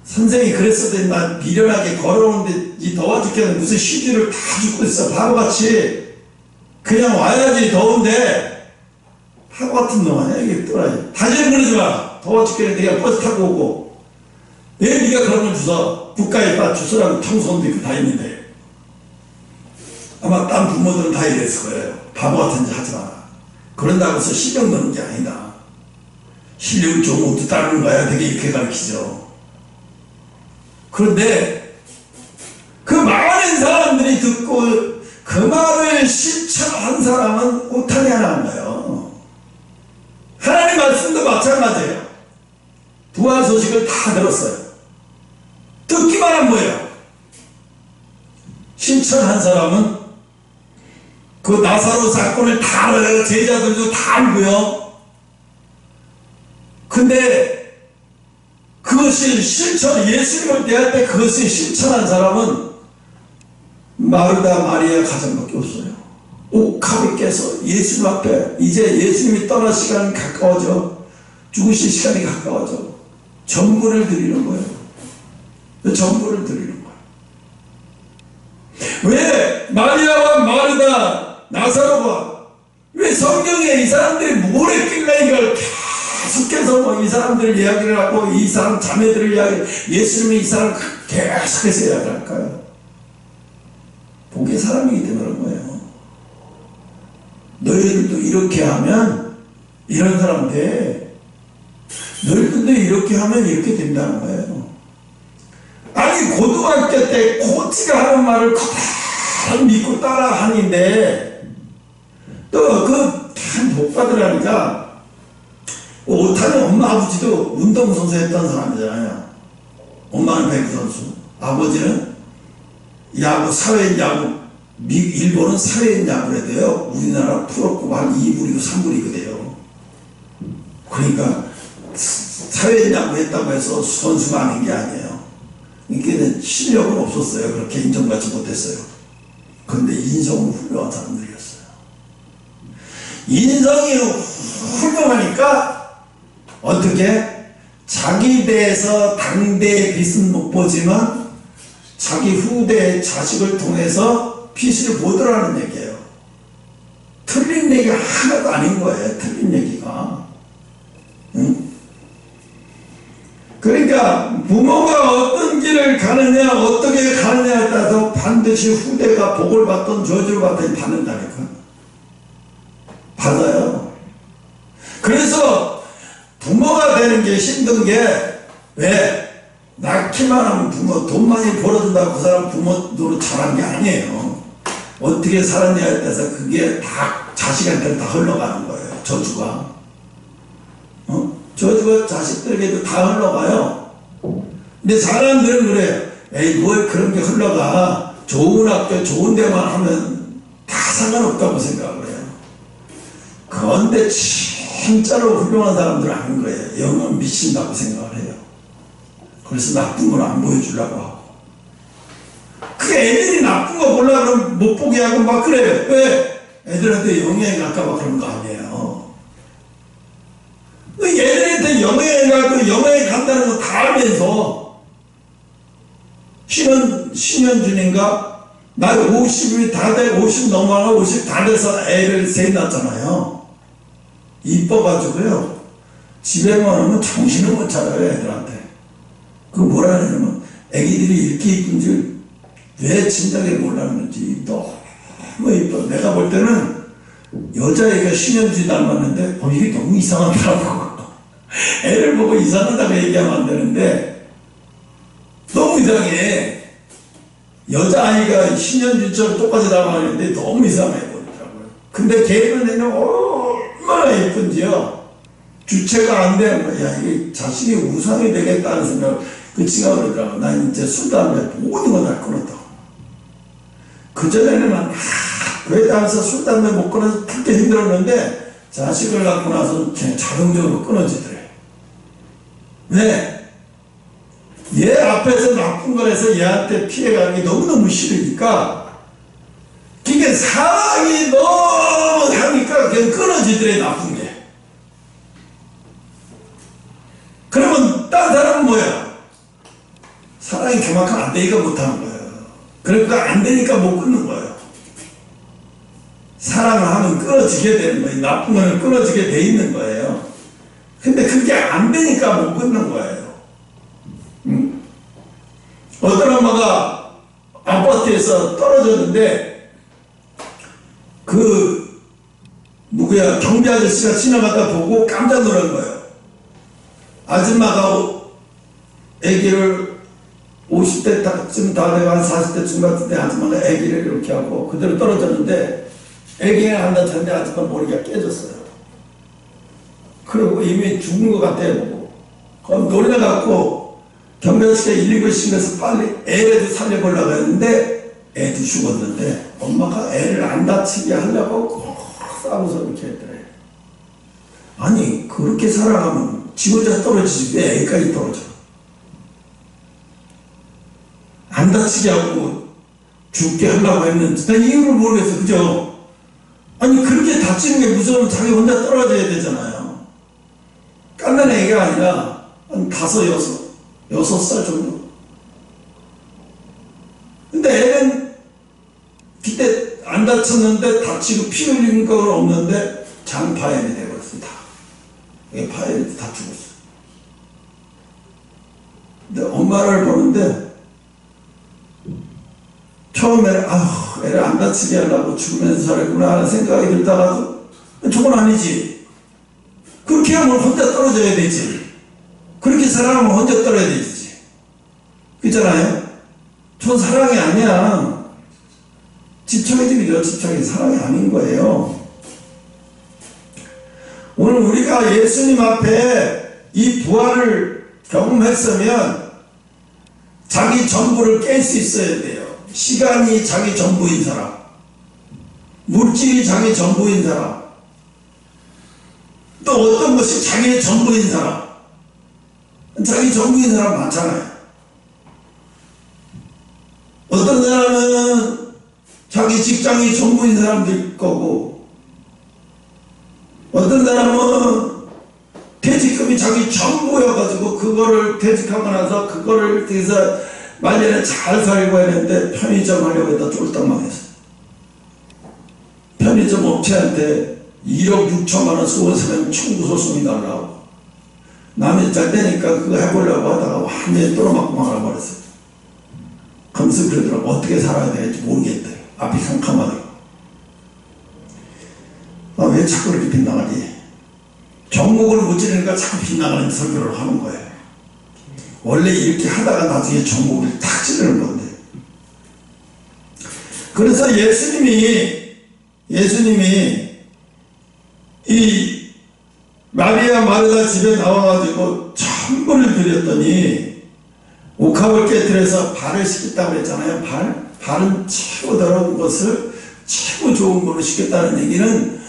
선생이 그랬어도 나 미련하게 걸어오는데 이 더워 죽겠는데 무슨 휴지를 다 줍고 있어. 바보같이. 그냥 와야지. 더운데. 바보 같은 놈 아니야 이게 또라이. 다시 그러지 마. 더워 죽겠는데 내가 버스 타고 오고. 왜 네가 그런 걸 주워? 국가에 다 주소라고 청소원도 있고 다 있는데. 아마 딴 부모들은 다 이랬을 거예요. 바보 같은 짓 하지 마라. 그런다고 해서 신경 넣는 게 아니다. 실력이 좋은 것도 따르는 거야. 되게 이렇게 가르치죠. 그런데 그 많은 사람들이 듣고 그 말을 실천한 사람은 오타니 하나 한 거예요. 하나님 말씀도 마찬가지예요. 부활 소식을 다 들었어요. 듣기만 한 거예요. 실천한 사람은 그 나사로 사건을 다 알아요. 제자들도 다 알고요. 근데 그것이 예수님을 대할 때 그것을 실천한 사람은 마르다 마리아 가정밖에 없어요. 옥합이 깨서 예수님 앞에 이제 예수님이 떠날 시간이 가까워져, 죽으실 시간이 가까워져 전부를 드리는 거예요. 전부를 드리는 거예요. 왜 마리아와 마르다, 나사로가, 왜 성경에 이 사람들이 뭘 했길래 이걸 계속해서 이 사람들 이야기를 하고 이 사람 자매들을 이야기, 예수님이 이 사람 계속해서 이야기를 할까요? 복의 사람이기 때문에 그런 거예요. 너희들도 이렇게 하면 이런 사람 돼. 너희들도 이렇게 하면 이렇게 된다는 거예요. 아니, 고등학교 때 코치가 하는 말을 그대로 믿고 따라 하는데 또 그 참 복받으라니까. 오타니 엄마 아버지도 운동선수 했던 사람이잖아요. 엄마는 배구 선수, 아버지는 야구, 사회인 야구, 일본은 사회인 야구를 해도요, 우리나라 프로급가 한 2부리고 3부리고 돼요. 그러니까 사회인 야구 했다고 해서 선수가 아닌 게 아니에요. 그러니까 실력은 없었어요. 그렇게 인정받지 못했어요. 그런데 인성은 훌륭한 사람들이었어요. 인성이 훌륭하니까 어떻게 자기 대에서 당대의 빛은 못 보지만 자기 후대의 자식을 통해서 빛을 보더라는 얘기예요. 틀린 얘기가 하나도 아닌 거예요. 틀린 얘기가. 응? 그러니까 부모가 어떤 길을 가느냐 어떻게 가느냐에 따라서 반드시 후대가 복을 받든 저주를 받든 받는다니까. 받아요. 그래서 부모가 되는 게 힘든 게 왜? 낳기만 하면 부모 돈 많이 벌어준다고 그 사람 부모 노릇 잘한 게 아니에요. 어떻게 살았냐에 따라서 그게 다 자식한테 다 흘러가는 거예요. 저주가. 저주가 자식들에게도 다 흘러가요. 근데 사람들은 그래요. 에이 뭘 그런 게 흘러가. 좋은 학교 좋은 데만 하면 다 상관없다고 생각을 해요. 그런데 진짜로 훌륭한 사람들은 아닌 거예요. 영은 미친다고 생각을 해요. 그래서 나쁜 걸 안 보여주려고 하고. 그 애들이 나쁜 거 보려고 그러면 못 보게 하고 막 그래요. 왜? 애들한테 영향이 갈까봐 그런 거 아니에요. 애들한테 영향이 가고 영향이 간다는 거 다 알면서 신현준인가? 나 50이 다 돼, 50 넘어가 50 다 돼서 애를 셋 낳았잖아요. 이뻐가지고요. 집에만 오면 정신을 못 차려요, 애들한테. 그 뭐라 하냐면, 애기들이 이렇게 이쁜 줄 왜 진작에 몰랐는지 너무 이뻐. 내가 볼 때는 여자애가 신현주 닮았는데, 이게 너무 이상하더라고. 애를 보고 이상하다고 얘기하면 안 되는데, 너무 이상해. 여자아이가 신현주처럼 똑같이 닮았는데 너무 이상해 보이더라고요. 근데 걔는 애는 얼마나 예쁜지요. 주체가 안 돼. 야, 이게 자식이 우상이 되겠다는 생각, 그 친구가 그러더라고. 난 이제 술, 담배 모든 거 다 끊었다고. 그전에는 교회 다니면서 술, 담배 못 끊어서 그렇게 힘들었는데, 자식을 갖고 나서 그냥 자동적으로 끊어지더래. 왜? 얘 앞에서 나쁜 걸 해서 얘한테 피해가는 게 너무너무 싫으니까, 그게 사랑이 너무 하니까 그냥 끊어지더래, 나쁜 게. 그러면 딴 사람은 뭐야? 사랑이 그만큼 안 되니까 못하는 거예요. 그러니까 안 되니까 못 끊는 거예요. 사랑을 하면 끊어지게 되는 거예요. 나쁜 거는 끊어지게 돼 있는 거예요. 근데 그게 안 되니까 못 끊는 거예요. 응? 어떤 엄마가 아파트에서 떨어졌는데 경비 아저씨가 지나가다 보고 깜짝 놀란 거예요. 아줌마가 아기를 50대쯤 다 되고 한 40대쯤 같은데 아줌마가 아기를 이렇게 하고 그대로 떨어졌는데 아기가 안 다쳤는데 아줌마 머리가 깨졌어요. 그리고 이미 죽은 것 같아요. 그럼 노래 갖고 경비 아저씨가 119를 신고해서 빨리 애를 살려보려고 했는데 애도 죽었는데 엄마가 애를 안 다치게 하려고 꼭 싸워서 이렇게 했더래. 아니 그렇게 살아가면 지 혼자 떨어지지 왜 애까지 떨어져? 안 다치게 하고 죽게 하려고 했는데 난 이유를 모르겠어. 그죠? 아니 그렇게 다치는 게 무서우면 자기 혼자 떨어져야 되잖아요. 깐난 애가 아니라 한 6살 정도. 근데 애는 그때 안 다쳤는데 다치고 피 흘린 건 없는데 장파열이 되버렸어. 다. 이게 파열이 다 죽었어. 근데 엄마를 보는데 처음에는 애를 안 다치게 하려고 죽으면서 살았구나 하는 생각이 들다가 저건 아니지. 그렇게 하면 혼자 떨어져야 되지. 그렇게 살아가면 혼자 떨어져야 되지. 그렇잖아요? 전 사랑이 아니야. 집착이죠. 집착이 사랑이 아닌 거예요. 오늘 우리가 예수님 앞에 이 부활을 경험했으면 자기 전부를 깰 수 있어야 돼요. 시간이 자기 전부인 사람, 물질이 자기 전부인 사람, 또 어떤 것이 자기의 전부인 사람, 자기 전부인 사람 많잖아요. 어떤 사람은 자기 직장이 전부인 사람도 거고, 어떤 사람은 퇴직금이 자기 전부여가지고 그거를 퇴직하고 나서 그거를 해서 말년에 잘 살고 했는데 편의점 하려고 했다 쫄딱 망했어. 편의점 업체한테 1억 6천만 원 쏘았으면 청구소송이 날라오고 남이 잘 되니까 그거 해보려고 하다가 완전히 뚫어맞고 말아버렸어요. 그러면서 그러더라고. 어떻게 살아야 될지 모르겠대. 앞이 캄캄하더라고. 왜 자꾸 이렇게 빗나가니? 정목을 못 지르니까 자꾸 빗나가는 설교를 하는 거예요. 원래 이렇게 하다가 나중에 정목을 탁 찌르는 건데. 그래서 예수님이 이 마리아 마르다 집에 나와가지고 천부를 드렸더니 옥합을 깨뜨려서 발을 씻겠다고 했잖아요. 발은 최고 더러운 것을 최고 좋은 걸로 씻겠다는 얘기는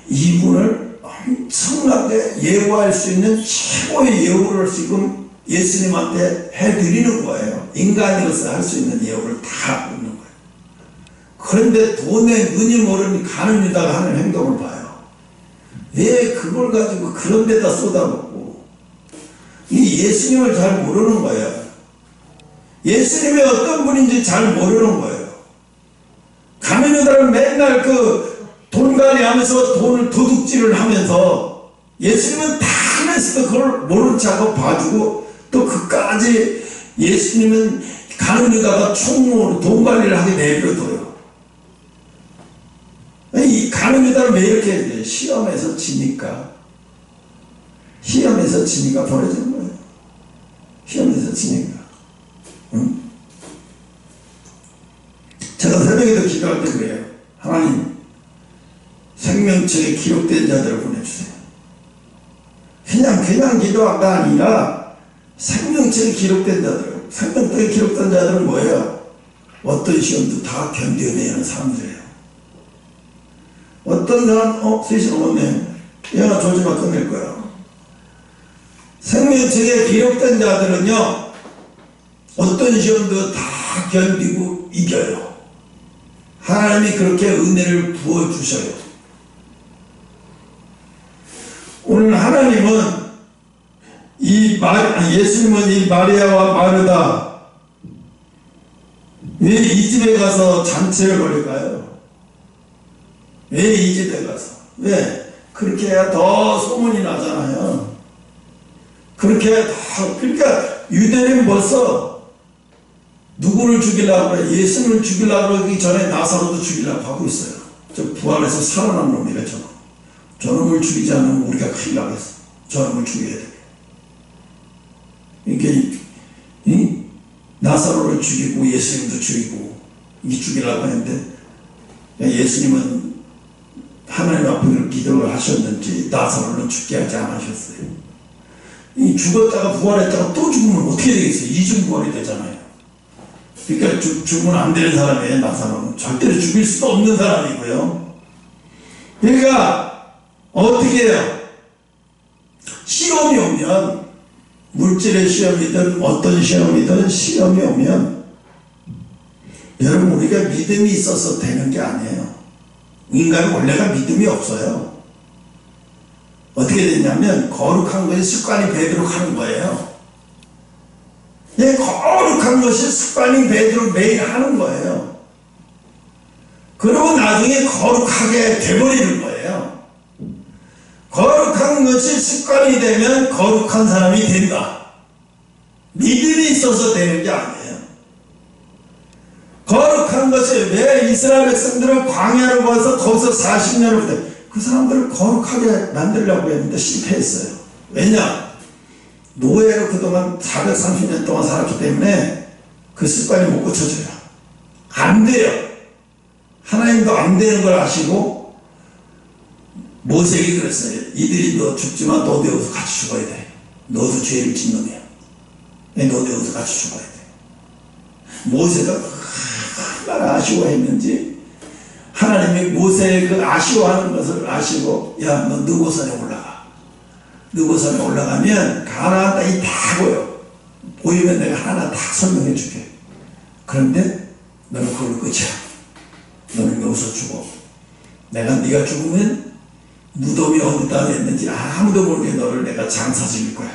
이분을 엄청나게 예우할 수 있는 최고의 예우를 지금 예수님한테 해드리는 거예요. 인간으로서 할 수 있는 예우를 다 하고 있는 거예요. 그런데 돈에 눈이 모르는 가는 유다가 하는 행동을 봐요. 왜 그걸 가지고 그런 데다 쏟아붓고 이 예수님을 잘 모르는 거예요. 예수님이 어떤 분인지 잘 모르는 거예요. 가는 유다는 맨날 그 돈관리 하면서 돈을 도둑질을 하면서 예수님은 다 하면서도 그걸 모른 척하고 봐주고 또 그까지 예수님은 가는 유다가 총무로 돈관리를 하게 내버려둬요. 이 가는 유다를 왜 이렇게 해야 돼요? 시험에서 지니까 버려지는 거예요. 시험에서 지니까. 응? 제가 새벽에도 기도할 때 그래요. 하나님 생명책에 기록된 자들을 보내주세요. 그냥 기도가 아니라 생명책에 기록된 자들. 생명책에 기록된 자들은 뭐예요? 어떤 시험도 다 견뎌내야 하는 사람들이에요. 어떤 사람 3시 넘었네. 얘가 조지마 끝낼 거야. 생명책에 기록된 자들은요 어떤 시험도 다 견디고 이겨요. 하나님이 그렇게 은혜를 부어주셔요. 오늘 하나님은 예수님은 이 마리아와 마르다 왜 이 집에 가서 잔치를 벌일까요? 왜 이 집에 가서? 왜? 그렇게 해야 더 소문이 나잖아요. 그러니까 유대인은 벌써 누구를 죽이려고 그래? 예수님을 죽이려고 그러기 전에 나사로도 죽이려고 하고 있어요. 저 부활해서 살아난 놈이래, 저 놈을 죽이지 않으면 우리가 큰일 나겠어. 저 놈을 죽여야 돼. 이게 나사로를 죽이고 예수님도 죽이고 이 죽이려고 했는데 예수님은 하나님 앞에 기도를 하셨는지 나사로는 죽게 하지 않으셨어요. 이 죽었다가 부활했다가 또 죽으면 어떻게 되겠어요? 이중부활이 되잖아요. 그러니까 죽으면 안 되는 사람이에요. 나사로는 절대로 죽일 수도 없는 사람이고요. 그러니까 어떻게 해요? 시험이 오면 물질의 시험이든 어떤 시험이 오면 여러분 우리가 믿음이 있어서 되는 게 아니에요. 인간은 원래가 믿음이 없어요. 어떻게 되냐면 거룩한 것이 습관이 되도록 하는 거예요. 거룩한 것이 습관이 되도록 매일 하는 거예요. 그리고 나중에 거룩하게 돼버리는 거예요. 거룩한 것이 습관이 되면 거룩한 사람이 된다. 믿음이 있어서 되는 게 아니에요. 거룩한 것이 왜 이스라엘 백성들은 광야를 가서 거기서 40년을 그 사람들을 거룩하게 만들려고 했는데 실패했어요. 왜냐? 노예로 그동안 430년 동안 살았기 때문에 그 습관이 못 고쳐져요. 안 돼요. 하나님도 안 되는 걸 아시고 모세에게 그랬어요. 이들이 너 죽지만 너도 여기서 같이 죽어야 돼. 너도 죄를 짓는 놈이야. 너도 여기서 같이 죽어야 돼. 모세가 얼마나 아쉬워했는지 하나님이 모세의 그 아쉬워하는 것을 아시고 야, 너 느고산에 올라가. 느고산에 올라가면 가나안 땅이 다 보여. 보이면 내가 하나 다 설명해 줄게. 그런데 너는 그걸로 끝이야. 너는 여기서 죽어. 내가 네가 죽으면 무덤이 어디다 냈는지 아무도 모르게 너를 내가 장사시킬 거야.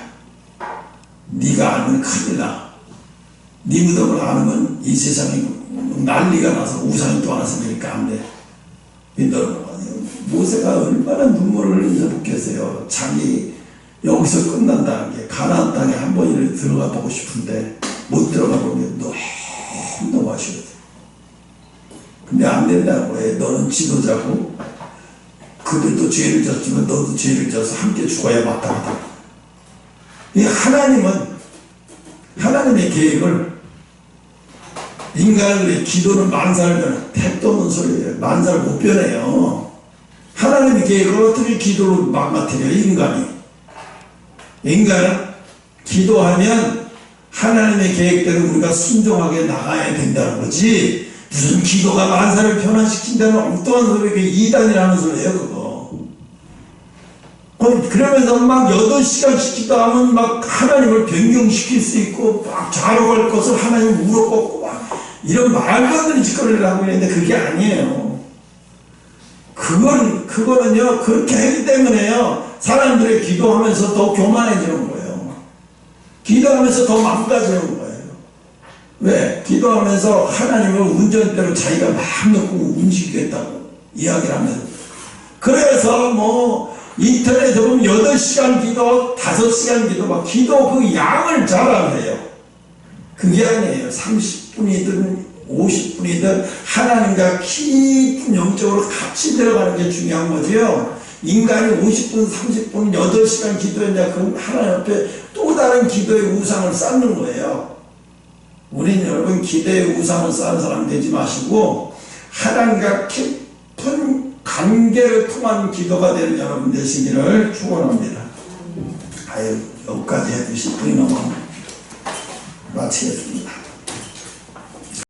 네가 알면 큰일 나. 네 무덤을 알면 이 세상이 난리가 나서 우상이 또 하나 생기니까 안 돼. 모세가 얼마나 눈물을 흘리면서 묵겠어요. 자기 여기서 끝난다는 게 가나안 땅에 한 번이라도 들어가 보고 싶은데 못 들어가 보면 너무 아쉬워요. 근데 안 된다고 해. 너는 지도자고 그들도 죄를 졌지만 너도 죄를 져서 함께 죽어야 마땅하다. 이 하나님의 계획을 인간의 기도는 만사를 변해 택도는 소리예요. 만사를 못 변해요. 하나님의 계획을 어떻게 기도로 망가뜨려요? 인간은 기도하면 하나님의 계획대로 우리가 순종하게 나가야 된다는 거지, 무슨 기도가 만사를 변화시킨다는 엉뚱한 소리가 이단이라는 소리예요. 그거 그러면서 막 8시간씩 기도하면 막 하나님을 변경시킬 수 있고 막 자러 갈 것을 하나님 물어보고 막 이런 말도 안 되는 짓거리를 하고 있는데 그게 아니에요. 그거는요, 그렇게 하기 때문에요, 사람들이 기도하면서 더 교만해지는 거예요. 기도하면서 더 망가지는 거예요. 왜? 기도하면서 하나님을 운전대로 자기가 마음 놓고 움직이겠다고 이야기를 하면서. 그래서 뭐 인터넷에 보면 8시간 기도, 5시간 기도, 막 기도 그 양을 자랑해요. 그게 아니에요. 30분이든 50분이든 하나님과 깊은 영적으로 같이 들어가는 게 중요한 거죠. 인간이 50분, 30분, 8시간 기도했냐, 그럼 하나님 앞에 또 다른 기도의 우상을 쌓는 거예요. 우리는 여러분 기도의 우상을 쌓는 사람 되지 마시고 하나님과 깊은 관계를 통한 기도가 되는 여러분 되시기를 축원합니다. 여기까지 해도 10분이 넘어 마치겠습니다.